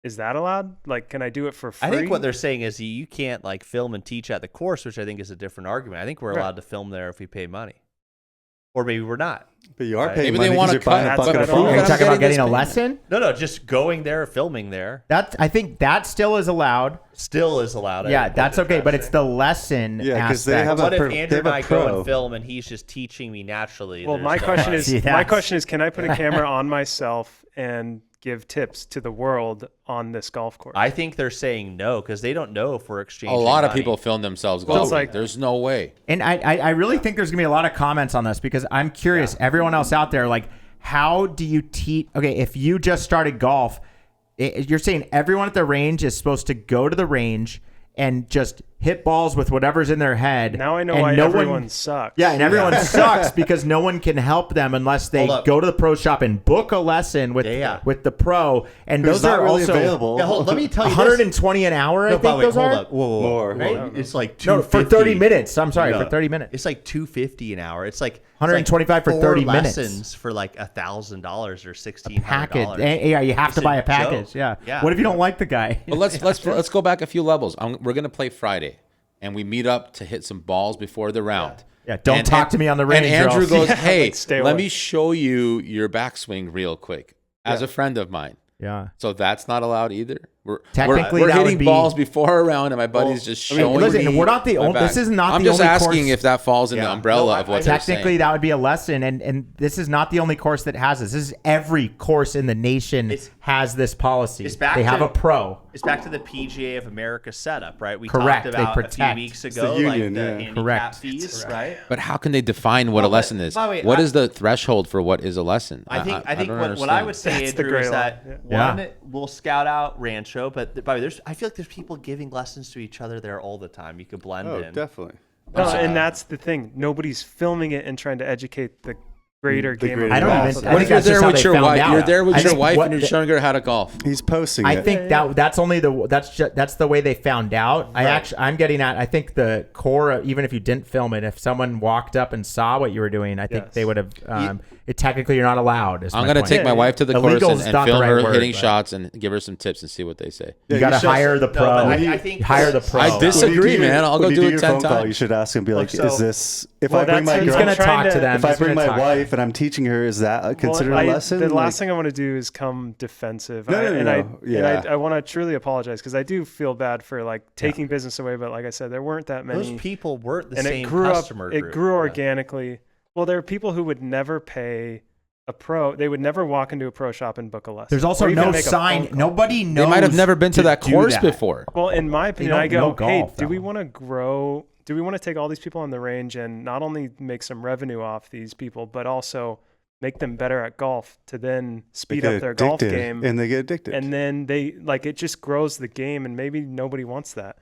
Is that allowed? Like, can I do it for free? I think what they're saying is you can't like film and teach at the course, which I think is a different argument. I think we're Right. allowed to film there if we pay money, or maybe we're not. But you are Right. paying Maybe money they 'cause want to you're buying cut. a That's bucket what of I food. don't Are you I'm talking about getting this a payment. lesson? No, just going there, filming there, I think that still is allowed. still is allowed. I Yeah, think, that's what they're okay. But trying it's to the lesson Yeah, 'cause they aspect. have say. What if they Andrew have and a I go pro. and film and he's just teaching me naturally? Well, There's my no, question like- is, See, my that's- question is, can I put a camera on myself and give tips to the world on this golf course? I think they're saying no because they don't know if we're A exchanging. lot of money. people film themselves Well, it's golfing. like- There's no way. And I really think there's gonna be a lot of comments on this because I'm curious. Everyone else out there, like, how do you teach? Okay, if you just started golf, you're saying everyone at the range is supposed to go to the range and just hit balls with whatever's in their head. Now I know and why no everyone one, sucks. Yeah, and everyone sucks because no one can help them unless they Hold up. go to the pro shop and book a lesson with Yeah. with the pro. And Who's those not are really also available. Yeah, let me tell you this. 120 an hour. I No, think but wait, those hold are. up. Whoa. More. It's like No, for 250. 30 minutes. I'm sorry, No. for 30 minutes. It's like $250 an hour. It's like 125 for 4 30 minutes. lessons for like $1,000 or $1,600. Package. Yeah, you have It's to a buy a package. joke. Yeah. Yeah. What if you don't like the guy? But let's go back a few levels. We're gonna play Friday, and we meet up to hit some balls before the round. Yeah, don't talk to me on the range. And Andrew goes, hey, stay let away. me show you your backswing real quick as a friend of mine. Yeah. So that's not allowed either. Technically, we're that would hitting be- balls before a round, and my buddy's just showing listen, me we're not the my only. back. This is not I'm the just only asking course. if that falls in the umbrella of what they're Technically, saying. that would be a lesson, and this is not the only course that has this. This is every course in the nation has this policy. They have a pro. It's back to the PGA of America setup, right? We Correct. talked They about a protect. few weeks the ago, union, like the yeah. handicap Correct. fees, right? But how can they define what a lesson is? by the way, What is the threshold for what is a lesson? I think don't what I understand. would say, That's the Andrew, is gray that line. one, we'll scout out Rancho, but by the way, I feel like there's people giving lessons to each other there all the time. You could blend Oh, in. definitely. No, and that's the thing. Nobody's filming it and trying to educate the greater The game. greater of I don't golf. even. So I What think if you're that's just there how with they your found wife? out. You're there with I your think wife, what and you're the- showing her how to golf. He's posting I it. think that's only that's the way they found out. I'm getting at. I think the core, even if you didn't film it, if someone walked up and saw what you were doing, I think Yes. they would have. Technically, you're not allowed. I'm gonna take my wife to the course Illegal's and not the film right her word, hitting but- shots and give her some tips and see what they say. You Yeah, got to should- hire the pro. but I think hire the pro. I disagree, When you do man. I'll go when you do it your 10 phone call, times. you should ask and be like, so- is this, if Well, I bring that's- my He's girl, gonna talk to them. if I He's bring gonna my talk. wife and I'm teaching her, is that considered a lesson? The Like, last thing I want to do is come defensive. No, and yeah. I want to truly apologize because I do feel bad for like taking business away. But like I said, there weren't that many. Those people weren't the and same it grew customer up. group. It grew Yeah. organically. Well, there are people who would never pay a pro. They would never walk into a pro shop and book a lesson. There's also or even no make a sign. phone call. Nobody knows. They might have never been to that do course that. before. Well, in my opinion, don't I go, know hey, golf do that we well. want to grow? Do we want to take all these people on the range and not only make some revenue off these people, but also make them better at golf to then they speed get up their golf addicted, game? and they get addicted. And then they like it just grows the game, and maybe nobody wants that.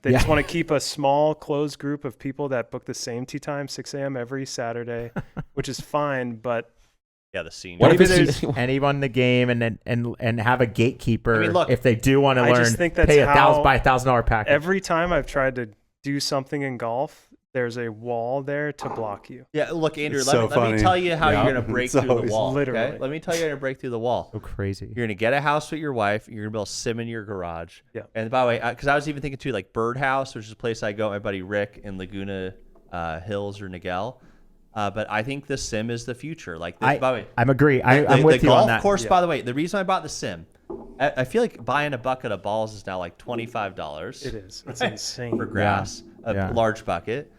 They just want to keep a small, closed group of people that book the same tee time, 6 a.m. every Saturday, which is fine. But Yeah, the senior. What if Maybe it's- there's anyone in the game, and have a gatekeeper. I mean, look, if they do want to I learn, just think that's pay how buy $1,000 package. every time I've tried to do something in golf, there's a wall there to block you. Yeah, look, Andrew, It's let, so me, let me funny. tell you how Yeah. you're going to break It's through the always- wall. Literally. Okay? Let me tell you how you're going to break through the wall. So crazy. You're going to get a house with your wife. You're going to build a sim in your garage. Yeah. And by the way, because I was even thinking too, like Birdhouse, which is a place I go with my buddy Rick in Laguna Hills or Niguel. But I think the sim is the future. Like, by the way, I'm agree. I'm the with you golf on that. course, by the way, the reason I bought the sim, I feel like buying a bucket of balls is now like $25. It is. It's insane. For grass, Yeah. a large bucket.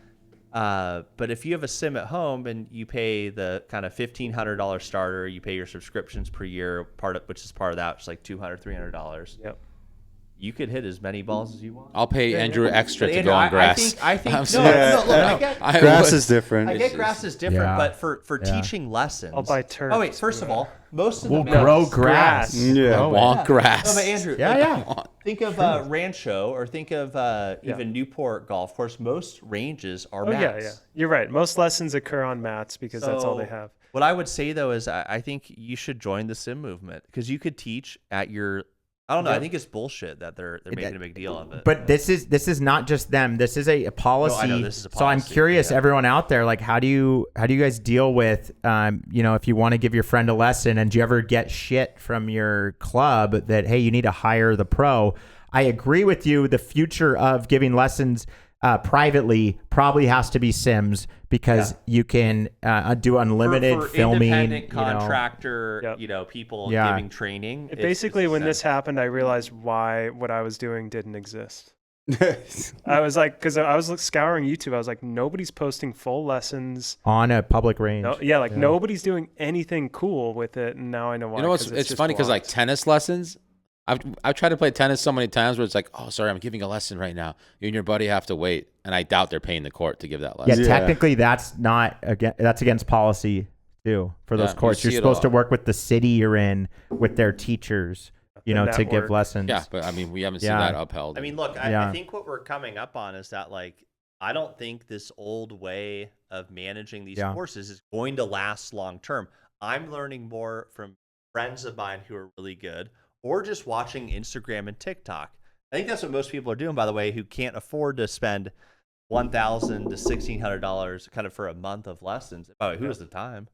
But if you have a sim at home and you pay the kind of $1,500 starter, you pay your subscriptions per year, which is part of that, which is like $200, $300. Yep. You could hit as many balls as you want. I'll pay Andrew extra But to Andrew, go on grass. I think I'm no, sorry. no, look, I get, Grass is different. I get grass is different, Yeah. but for Yeah. teaching lessons. I'll buy turf. Oh wait, first of all, most of We'll the grow mats- grass. Yeah. Grow it. Want grass. No, but Andrew, Yeah, like, yeah. think of Rancho or think of even Newport Golf Course. Most ranges are Oh mats. yeah. You're right. Most lessons occur on mats because that's all they So, have. What I would say though is I think you should join the sim movement because you could teach at your. I don't know. I think it's bullshit that they're making a big deal of it. But this is not just them. This is a policy. No, I know, this is a So I'm policy, curious, yeah. everyone out there, like how do you guys deal with, if you want to give your friend a lesson, and do you ever get shit from your club that hey, you need to hire the pro? I agree with you. The future of giving lessons privately probably has to be sims because you can do unlimited for filming. independent contractor, Yep. people Yeah. giving training. Basically, when this happened, I realized why what I was doing didn't exist. I was like, because I was scouring YouTube, I was like, nobody's posting full lessons. On a public range. No, nobody's doing anything cool with it, and now I know why. You know what's 'cause it's just funny because like blocked. tennis lessons, I've tried to play tennis so many times where it's like, oh sorry, I'm giving a lesson right now. You and your buddy have to wait, and I doubt they're paying the court to give that Yeah, lesson. technically that's not that's against policy too for those Yeah, you courts. You're see it a supposed to lot. work with the city you're in with their teachers, The to give network. lessons. Yeah, but I mean we haven't seen Yeah. that upheld. I mean, look, Yeah. I think what we're coming up on is that like I don't think this old way of managing these Yeah. courses is going to last long term. I'm learning more from friends of mine who are really good or just watching Instagram and TikTok. I think that's what most people are doing, by the way, who can't afford to spend $1,000 to $1,600 kind of for a month of lessons. By the way, who has the time?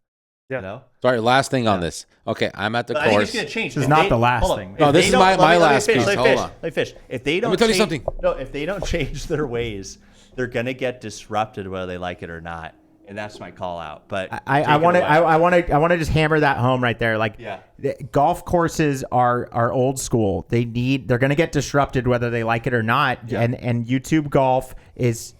Yeah. You know? Sorry, last thing on this. Okay, I'm at the But I think course. it's going to change. This is If not they- the last hold on. thing. If No, this they is don't- my let me last fish, piece. Let me Hold fish. on. Let me fish. If they don't me tell you change- something. No, if they don't change their ways, they're going to get disrupted whether they like it or not. And that's my call out. But I want to just hammer that home right there. Like, Yeah. the golf courses are old school. They're going to get disrupted whether they like it or not. Yeah. And YouTube golf is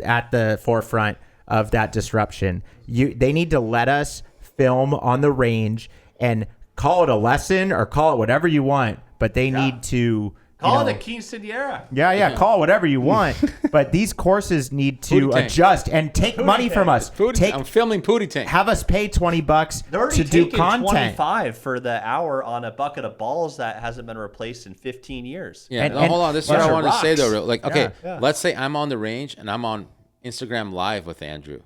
at the forefront of that disruption. They need to let us film on the range and call it a lesson or call it whatever you want, but they need to call it a quinceañera. Yeah, call it whatever you want. But these courses need to Pootie tank. adjust and take money from us. I'm filming Pootie Tank. Have us pay $20 They're already to do taking content. 25 for the hour on a bucket of balls that hasn't been replaced in 15 years. Yeah, And- no, and- hold on. This is what Bunch I of wanted to say rocks. though. Like, okay, Yeah. let's say I'm on the range and I'm on Instagram Live with Andrew,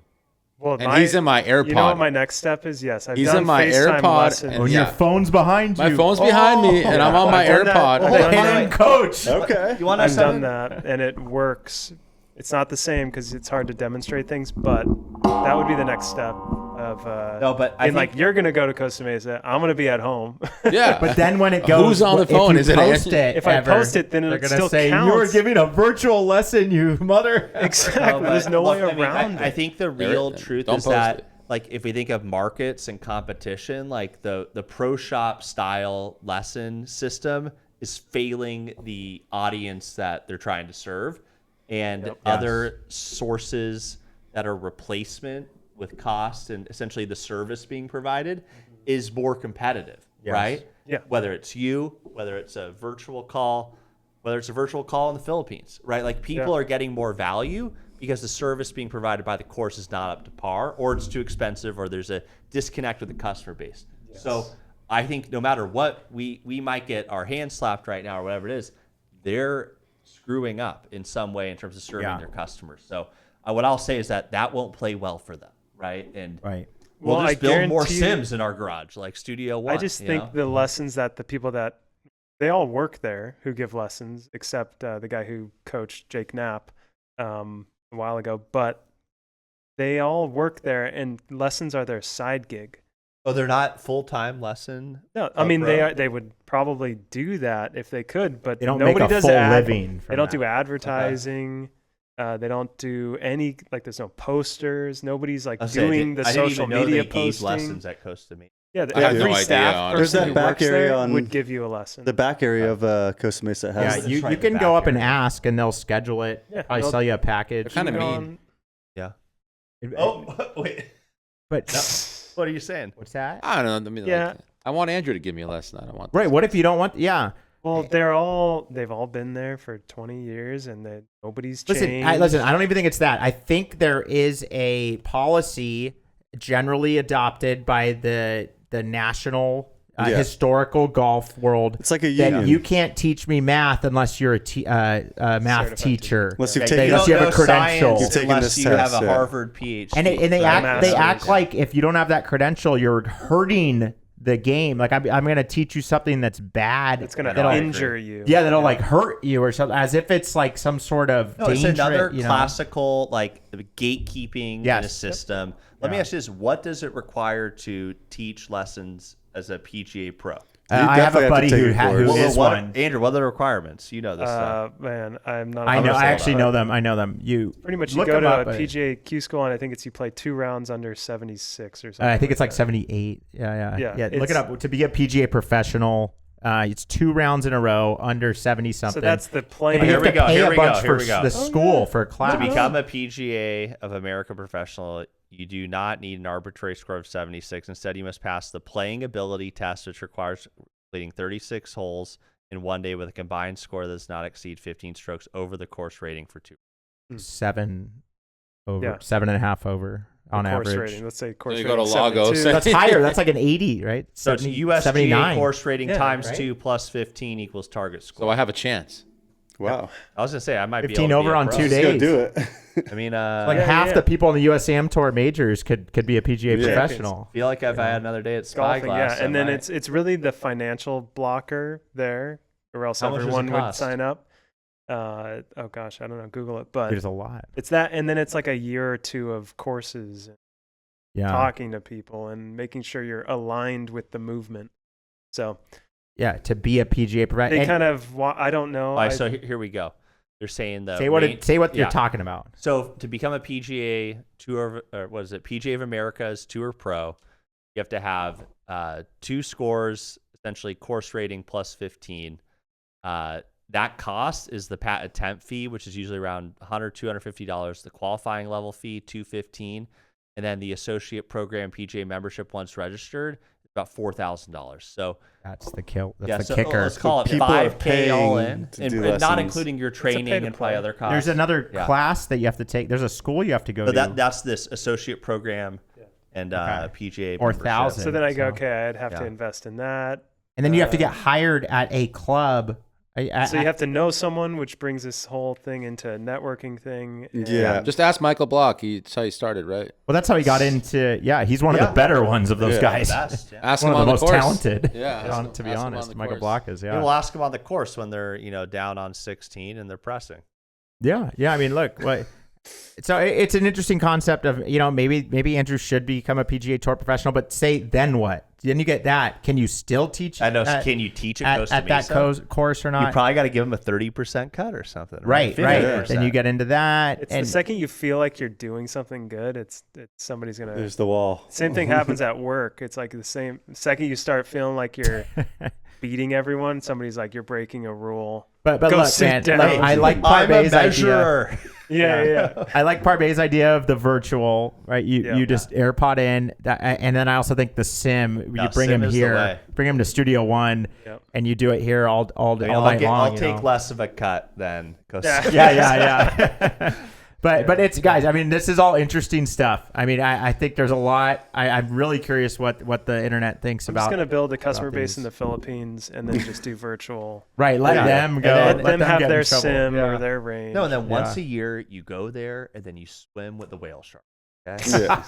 Well, and he's in my AirPod. You know what my next step is? Yes, I've He's done in my FaceTime AirPod, lessons. and When yeah. your phone's behind you. My phone's behind me, and I'm on my I've done that. AirPod. Well, hold on. Hitting coach. Okay. You want I've to done that, and it works. It's not the same because it's hard to demonstrate things, but that would be the next step of. No, but I and think- like you're gonna go to Costa Mesa, I'm gonna be at home. Yeah, But then when it goes, Who's on the if phone? you Is it post Andrew? it? If I ever, post it, then they're it gonna still say you were counts. giving a virtual lesson, you mother. Exactly. There's no way around I it. think the There- real truth don't is post that, it. like, if we think of markets and competition, like the pro shop style lesson system is failing the audience that they're trying to serve, and other sources that are replacement with cost and essentially the service being provided is more competitive, right? Yeah. Whether it's you, whether it's a virtual call, whether it's a virtual call in the Philippines, right? Like, people are getting more value because the service being provided by the course is not up to par, or it's too expensive, or there's a disconnect with the customer base. So I think no matter what, we might get our hands slapped right now or whatever it is, they're screwing up in some way in terms of serving their customers. So what I'll say is that won't play well for them, right? And Right. we'll Well, just I build more guarantee you- Sims in our garage, like Studio One. I just you think know? the lessons that the people that they all work there who give lessons, except the guy who coached Jake Knapp a while ago, but they all work there, and lessons are their side gig. Oh, they're not full-time lesson. No, I mean pro? they would probably do that if they could, but They don't nobody make a does full ad- living. They don't do advertising. They don't do any, like, there's no posters. Nobody's like doing the I didn't social even know media they gave posting. lessons at Costa Mesa. Yeah, I have no every idea, staff honestly. There's person that who back works area there on would give you a lesson. The back area of Costa Mesa Yeah, has. you right in can the go back up and area. ask, and they'll schedule it. Yeah, Probably they'll- sell you a package. They're kind of You go mean. on- Yeah. It- Oh, wait. but What are you saying? what's that? I don't know. I mean, Yeah. like, I want Andrew to give me a lesson. I don't want. Right. What if you don't want? Yeah. Well, they've all been there for 20 years, and nobody's Listen, changed. listen. I don't even think it's that. I think there is a policy generally adopted by the national Yeah. historical golf world. It's like a that union. you can't teach me math unless you're a math Certified teacher. Unless you've Yeah, taken- unless you have a know credential. science You've taken unless this you test, have a yeah. Harvard PhD. And they Right. act Masters. like if you don't have that credential, you're hurting the game. Like, I'm going to teach you something that's bad. it's gonna that'll- injure you. Yeah, that'll like hurt you or something, as if it's like some sort of No, it's dangerous. another you know? classical like gatekeeping in a Yes. system. Let me ask you this: what does it require to teach lessons as a PGA pro? I have definitely a have to buddy take who, a course. who Well, is what, one. Andrew, what are the requirements? You know this stuff. Man, I'm not. I know. gonna I say actually that. know them. I know them. You Pretty much, you look go them to up, a PGA Q school, and I think it's you play 2 rounds under 76 or something. I think it's like that. 78. Yeah. Yeah, Look it's- it up. To be a PGA professional, it's 2 rounds in a row under 70 something. So that's the Yeah, playing. but you Here have we to go, pay here a we bunch go, here for we go. the school for a To class. become a PGA of America professional, you do not need an arbitrary score of 76. Instead, you must pass the playing ability test, which requires completing 36 holes in one day with a combined score that does not exceed 15 strokes over the course rating for 2. 7 over, Yeah. 7.5 over on course average. rating. Let's say course you rating. go to Lagos. 72. That's higher. That's like an 80, right? So it's 70, USGA 79. course rating Yeah, times right? 2 plus 15 equals target score. So I have a chance. Wow. I was gonna say I might be 15 able to over be a on pro. 2 Let's days. go do it. I mean, Like Yeah, half yeah. the people in the USAM Tour majors could be a PGA Yeah. professional. feel like if I had another day at Spyglass, Golfing, yeah, and I then might. it's really the financial blocker there, or else How much does it everyone would cost? sign up. Oh gosh, I don't know. Google it, but There's a lot. it's that, and then it's like a year or two of courses. talking to people and making sure you're aligned with the movement. So Yeah, to be a PGA professional. they kind of, I don't know. All right, so here we go. They're saying the Say what yeah. you're talking about. So to become a PGA Tour, or what is it? PGA of America's Tour Pro, you have to have 2 scores, essentially course rating plus 15. That cost is the pat attempt fee, which is usually around $100, $250. The qualifying level fee, $215, and then the associate program PGA membership once registered, about $4,000. So That's the kill. That's yeah, the so kicker. let's call it People are $5K all in, paying to and do not lessons. including your training and pay-to-play. probably other costs. There's another Yeah. class that you have to take. There's a school you have to go So to. that's this associate program and PGA Or membership. 1,000. So then I go, So- okay, I'd have to Yeah. invest in that. And then you have to get hired at a club. So you have to know someone, which brings this whole thing into a networking thing. and- Yeah. Just ask Michael Block. That's how he started, right? Well, that's how he got into. Yeah, he's one of Yeah. the better ones of those Yeah. guys. Best, yeah. Ask One him of on the most course. talented. Yeah, ask him- to be ask him on honest, the Michael course. Block is. Maybe Yeah. we'll ask them on the course when they're down on 16 and they're pressing. Yeah. I mean, look. So it's an interesting concept of maybe Andrew should become a PGA Tour professional, but say then what? Then you get that. Can you still teach? I know. Can you teach at Costa at that Mesa? course or You not? probably got to give them a 30% cut or something. Right. 50%. Then you get into that. It's and the second you feel like you're doing something good, it's somebody's gonna. There's the wall. Same thing happens at work. It's like the same. Second you start feeling like you're beating everyone, somebody's like, you're breaking a rule. But Go look, sit man, down. like, I like I'm a Parbeh's idea. measurer. Yeah. I like Parbeh's idea of the virtual, right? You just AirPod in, and then I also think the sim. You bring sim him is the here, way. bring him to Studio One, Yep. and you do it here all night long. I'll take less of a cut than Costa Mesa. Yeah. But it's guys. I mean, this is all interesting stuff. I mean, I think there's a lot. I'm really curious what the internet thinks I'm about. just gonna build a customer base these. in the Philippines and then just do virtual. Right, let them go. Let them have get in their trouble. sim Yeah. or their range. No, and then once Yeah. a year you go there and then you swim with the whale shark. Okay? Yeah.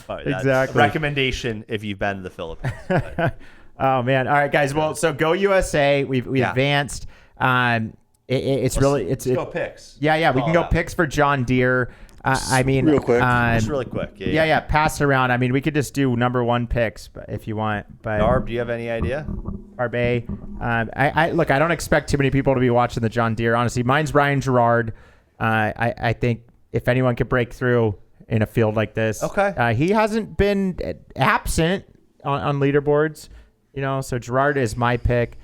All right, that's Exactly. a recommendation if you've been to the Philippines. But Oh man! All right, guys. Well, so go USA. We've advanced. It's really let's go picks. Yeah. We can go picks for John Deere. I mean, real quick. Just really quick. Yeah. Pass it around. I mean, we could just do number 1 picks, but if you want. But Narb, do you have any idea? Parbeh. I look. I don't expect too many people to be watching the John Deere. Honestly, mine's Ryan Gerard. I think if anyone could break through in a field like this, Okay. he hasn't been absent on leaderboards. So Gerard is my pick.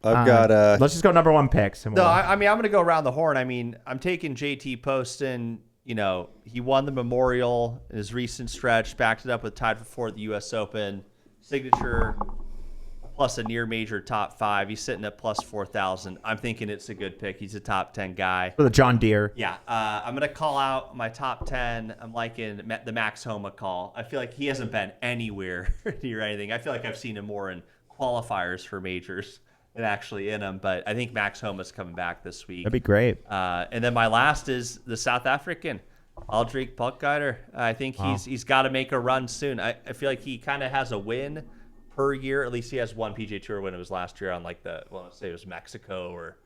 I've got Let's just go number 1 picks. And No, we'll- I mean, I'm going to go around the horn. I mean, I'm taking JT Poston. He won the Memorial in his recent stretch, backed it up with tied for 4th at the U.S. Open. Signature plus a near major top 5. He's sitting at plus 4,000. I'm thinking it's a good pick. He's a top 10 guy. for the John Deere. Yeah, I'm going to call out my top 10. I'm liking the Max Homa call. I feel like he hasn't been anywhere near anything. I feel like I've seen him more in qualifiers for majors than actually in them. But I think Max Homa's coming back this week. That'd be great. And then my last is the South African, Aldrich Pulkeider. I think he's got to make a run soon. I feel like he kind of has a win per year. At least he has one PGA Tour win. It was last year on let's say it was Mexico or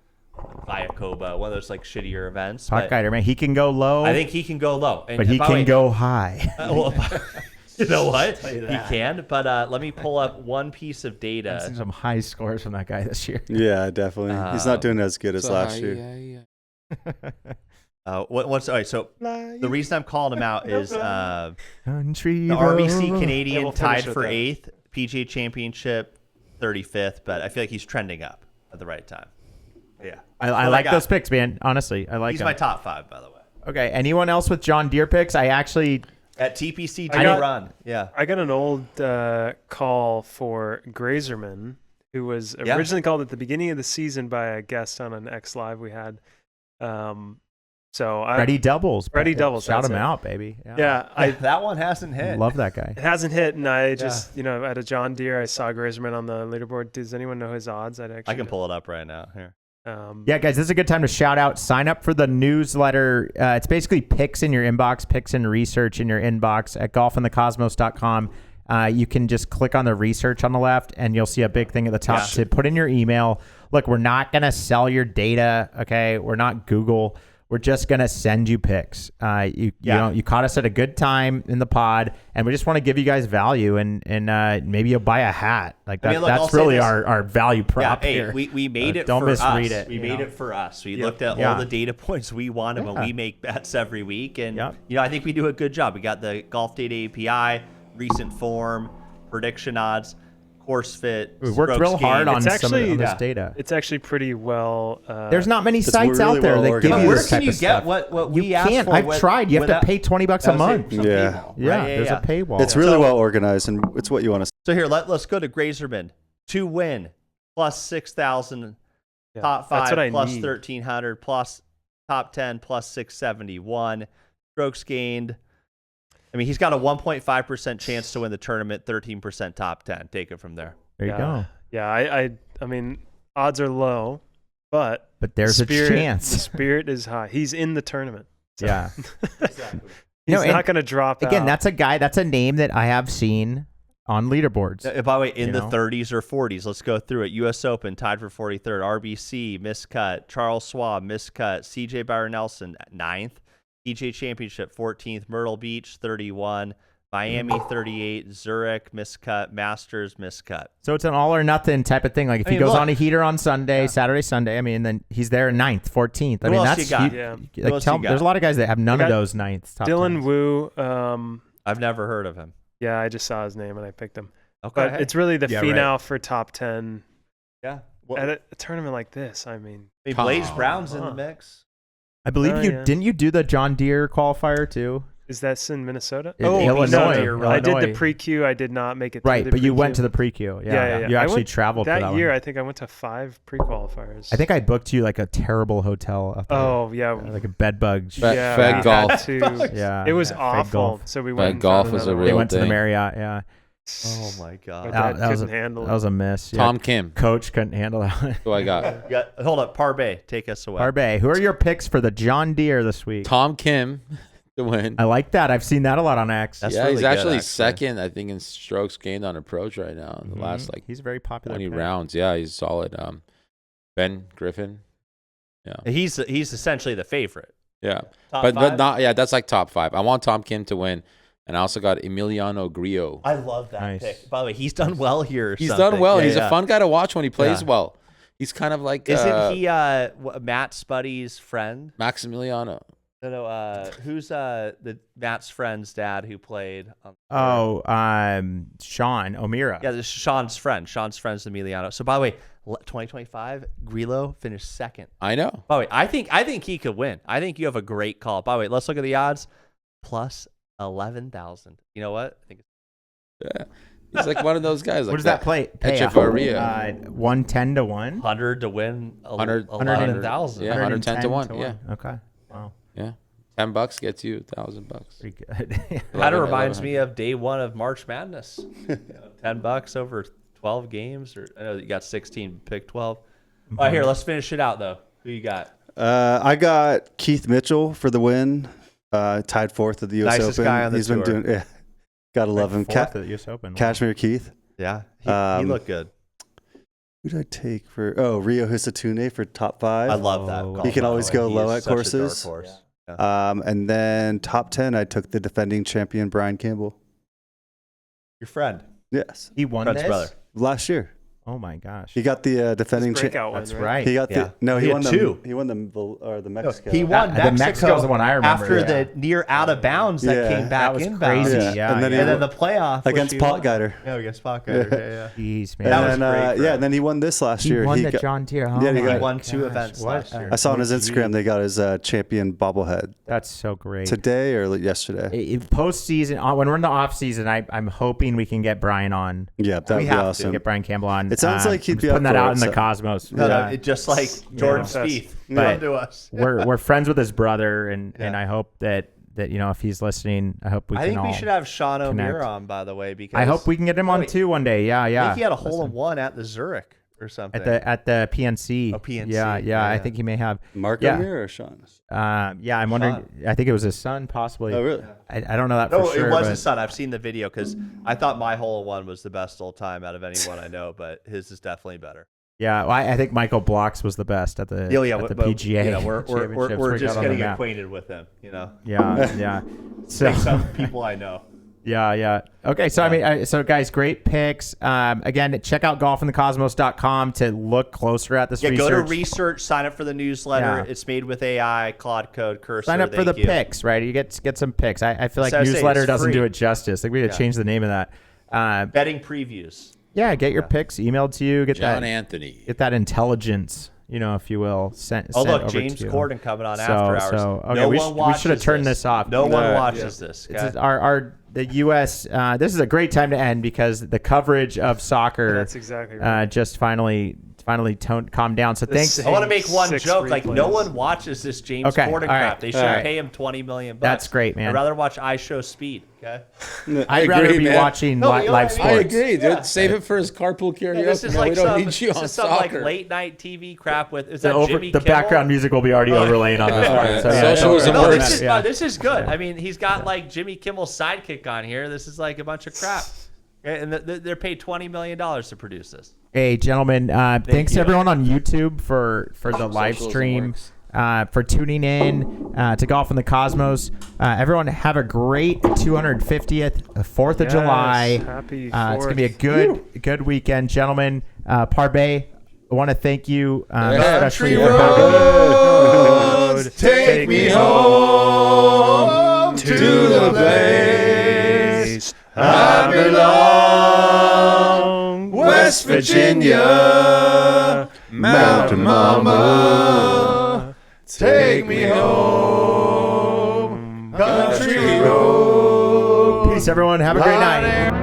Viacoba, one of those like shittier events. But Pulkeider, man, he can go low. I think he can go low. And, but he by the can way, go high. well, you know what? He can. But let me pull up one piece of I've data. seen some high scores from that guy this year. yeah, definitely. He's not doing as good as last year. All right, so the reason I'm calling him out is Country the road. RBC Canadian we'll tied finish with for that. 8th, PGA Championship 35th, but I feel like he's trending up at the right time. Yeah. I like those picks, man. Honestly, I like He's them. my top 5, by the way. Okay, anyone else with John Deere picks? I actually At TPC, I got- run. Yeah. I got an old call for Grazerman, who was originally called at the beginning of the season by a guest on an X Live we had. Freddie Doubles. Freddie Doubles, Shout that's him it. out, baby. Yeah, That one hasn't I hit. love that guy. it hasn't hit, and I just at a John Deere, I saw Grazerman on the leaderboard. Does anyone know his odds? I can pull it up right now. Here. Yeah, guys, this is a good time to shout out. Sign up for the newsletter. It's basically picks in your inbox, picks and research in your inbox at golfinthecosmos.com. You can just click on the research on the left, and you'll see a big thing at the top to put in your email. Look, we're not going to sell your data, okay? We're not Google. we're just gonna send you picks. You know, you caught us at a good time in the pod, and we just want to give you guys value, and maybe you'll buy a hat. Like that. That's really our value prop here. We made it. Don't for misread us. it. We made it for us. We looked at Yeah. all the data points we wanted when we make bets every week, and Yep. you know, I think we do a good job. We got the golf data API, recent form, prediction odds, course fit. We worked strokes real hard gained. on It's some of actually- this yeah. data. It's actually pretty well. There's not many sites really out there well that give organized. you Where this can type you of get stuff. what we You asked can't. for? I've tried. You have to pay $20 a month. Some Yeah. paywall. Yeah, Right, there's a paywall. It's really well organized, and it's what you want to. So here, let's go to Grazerman. To win, plus 6,000. Yeah, Top that's 5 what I plus need. 1,300 plus top 10 plus 671. Strokes gained. I mean, he's got a 1.5% chance to win the tournament, 13% top 10. Take it from there. There you go. Yeah, I mean, odds are low, but But there's the a chance. The spirit is high. He's in the tournament. So Yeah. Exactly. You know, he's and not going to drop Again, out. that's a name that I have seen on leaderboards. By the way, in You the know? 30s or 40s, let's go through it. U.S. Open, tied for 43rd. RBC, miscut. Charles Schwab, miscut. C.J. Byron Nelson, 9th. PGA Championship, 14th. Myrtle Beach, 31. Miami, 38. Zurich, miscut. Masters, miscut. So it's an all or nothing type of thing. Like if I he mean, goes look. on a heater on Sunday, Saturday, Sunday, I mean, then he's there 9th, 14th. I Who mean, else that's you got? Yeah. Who else you got? there's a lot of guys that have none I of got those 9th. Top Dylan 10s. Wu. I've never heard of him. Yeah, I just saw his name and I picked him. Okay. But it's really the Yeah, finale for top 10 yeah. at a tournament like this. I mean, I mean, Blaze Brown's in the mix. I believe Oh, you yeah. didn't you do the John Deere qualifier too? is that in Minnesota? In Illinois. No, I did the Illinois. pre-Q. I did not make it. Right, through the but you went pre-Q. to the pre-Q. Yeah, Yeah. You I actually went- traveled for that that year. one. I think I went to 5 pre-qualifiers. I think I booked you like a terrible hotel up there. Oh yeah, Like a bed bug. yeah. Fed we had golf. to- Yeah. It was Fed awful. golf. So we Fed went. and golf found was a another They real one. went to the thing. Marriott. Yeah. Oh my My God. dad That was couldn't handle That was it. a miss. Yeah. Tom Kim. Coach couldn't handle that. Who I got? Hold up, Parbeh, take us away. Parbeh, who are your picks for the John Deere this week? Tom Kim to win. I like that. I've seen that a lot on X. That's yeah, really he's good, actually actually. second, I think, in strokes gained on approach right now in the last like He's a very popular 20 pick. rounds. Yeah, he's solid. Ben Griffin. Yeah. He's essentially the favorite. Yeah. Top But 5? not yeah, that's like top 5. I want Tom Kim to win. And I also got Emiliano Grillo. I love that Nice. pick. By the way, he's done well here. Or He's something. done well. Yeah, He's yeah. a fun guy to watch when he plays Yeah. well. He's kind of like Isn't he Matt Spuddy's friend? Maximiliano. No, who's Matt's friend's dad who played? Oh, Sean O'Meara. Yeah, this is Sean's friend. Sean's friend's Emiliano. So by the way, 2025, Grillo finished second. I know. By the way, I think he could win. I think you have a great call. By the way, let's look at the odds. Plus 11,000. You know what? I think Yeah. He's like one of those guys. Like What does that pay? Echevarria. 110 to 1? 100 to win 100 11,000. Yeah, 110 to 1. Yeah. Okay. Wow. Yeah. $10 gets you $1,000. Pretty good. Kind of reminds me of day one of March Madness. $10 over 12 games, or I know you got 16, pick 12. All right, here, let's finish it out though. Who you got? I got Keith Mitchell for the win. Tied 4th at the U.S. Nicest Open. guy on the He's tour. been doing. Yeah, gotta love him. Fourth at the US Open. Wow. Kashmir Keith. Yeah, he looked good. Who did I take for? Oh, Rio Hisatune for top 5. I love that. Oh, golf, he can by the always way. go He low is at such a dark courses. horse. And then top 10, I took the defending champion Brian Campbell. Your friend, Yes, He won friend's this? brother. last year Oh my gosh. he got the defending champion. breakout win, That's right? right. He got Yeah. the no. He He had won 2. the. He won the Mexico. He won The Mexico. Mexico's the one I remember, after yeah. the near out of bounds that Yeah. came That back was inbound. crazy. Yeah. Yeah. And then he And then won the playoff which against he Pot won. Guider. Yeah, against Pot Guider. Yeah. Jeez, man. That And was then, great for yeah, him. and then he won this last He year. won He the got- John Deere. Oh Yeah, he my got- won 2 gosh, events what last a year. I saw on his good Instagram dude. they got his champion bobblehead That's so great. today or yesterday. Postseason, when we're in the off season, I'm hoping we can get Brian on. Yeah, that would be have to. awesome. Get Brian Campbell on. It sounds like he'd I'm be just putting up that for out it, in the so- cosmos. No, Yeah. it just like Jordan Yeah. Spieth. But- Come to us. we're friends with his brother, and Yeah. I hope that if he's listening, I hope we I can think we all should have Sean O'Meara connect. on, by the way, because I hope we can get him on Wait. too one day. Yeah, I yeah. think he had a hole in one at the Zurich or something. at the PNC. Oh, PNC. Yeah, Yeah, I yeah. think he may have. Mark Yeah. O'Meara or Sean? Yeah, I'm wondering. I think it was his son, possibly. Oh, really? I don't know that No, for sure. it was but his son. I've seen the video because I thought my hole in one was the best all time out of anyone I know, but his is definitely better. Yeah, well, I think Michael Blocks was the best at the at the PGA. You know, we're championships. just got on the getting map. acquainted with him. You know. Yeah. So Like some people I know. Yeah. Okay, so I mean, so guys, great picks. Again, check out golfinthecosmos.com to look closer at this research. Go to research, sign up for the newsletter. Yeah. It's made with AI, Claude Code, Cursor. Sign up for the picks, right? You get some picks. I feel like So I say newsletter it's doesn't free. do it justice. Like we got to change the name of that. Betting previews. Yeah, get your picks emailed to you. Get John that Anthony. Get that intelligence, if you will. Sent Oh, look, over James to you. Corden coming on after hours. Okay, No we one watches should have turned this off. No one watches this. This is Okay? the U.S. This is a great time to end because the coverage of soccer That's exactly right. just finally calmed down. So thanks. I want to make one 6 joke. Like, no replays. one watches this James Okay, Corden all crap. right, They should all right. pay him $20 million. That's great, man. I'd rather watch I Show Speed. Okay. I'd rather be watching No, you know live what I mean? I sports. agree, dude. Yeah. Save it for his carpool karaoke. This is man. like We don't some, need you on this is some like soccer. late night TV crap with is that Jimmy The Kimmel? background music will be already overlaying on this one. So, yeah, Socialism don't worry. works. This is good. I mean, he's got like Jimmy Kimmel's sidekick on here. This is like a bunch of crap. Okay, and they're paid $20 million to produce this. Hey, gentlemen, thanks you. everyone on YouTube for the live Socialism stream, works. for tuning in to Golf in the Cosmos. Everyone have a great 250th 4th of July. Happy It's going to be a 4th. good weekend, gentlemen. Parbeh, I want to thank you especially Country for having me. roads, take me home to the place I belong. West Virginia, Mountain Mama, take me home. Country road. Peace, everyone. Have a great night.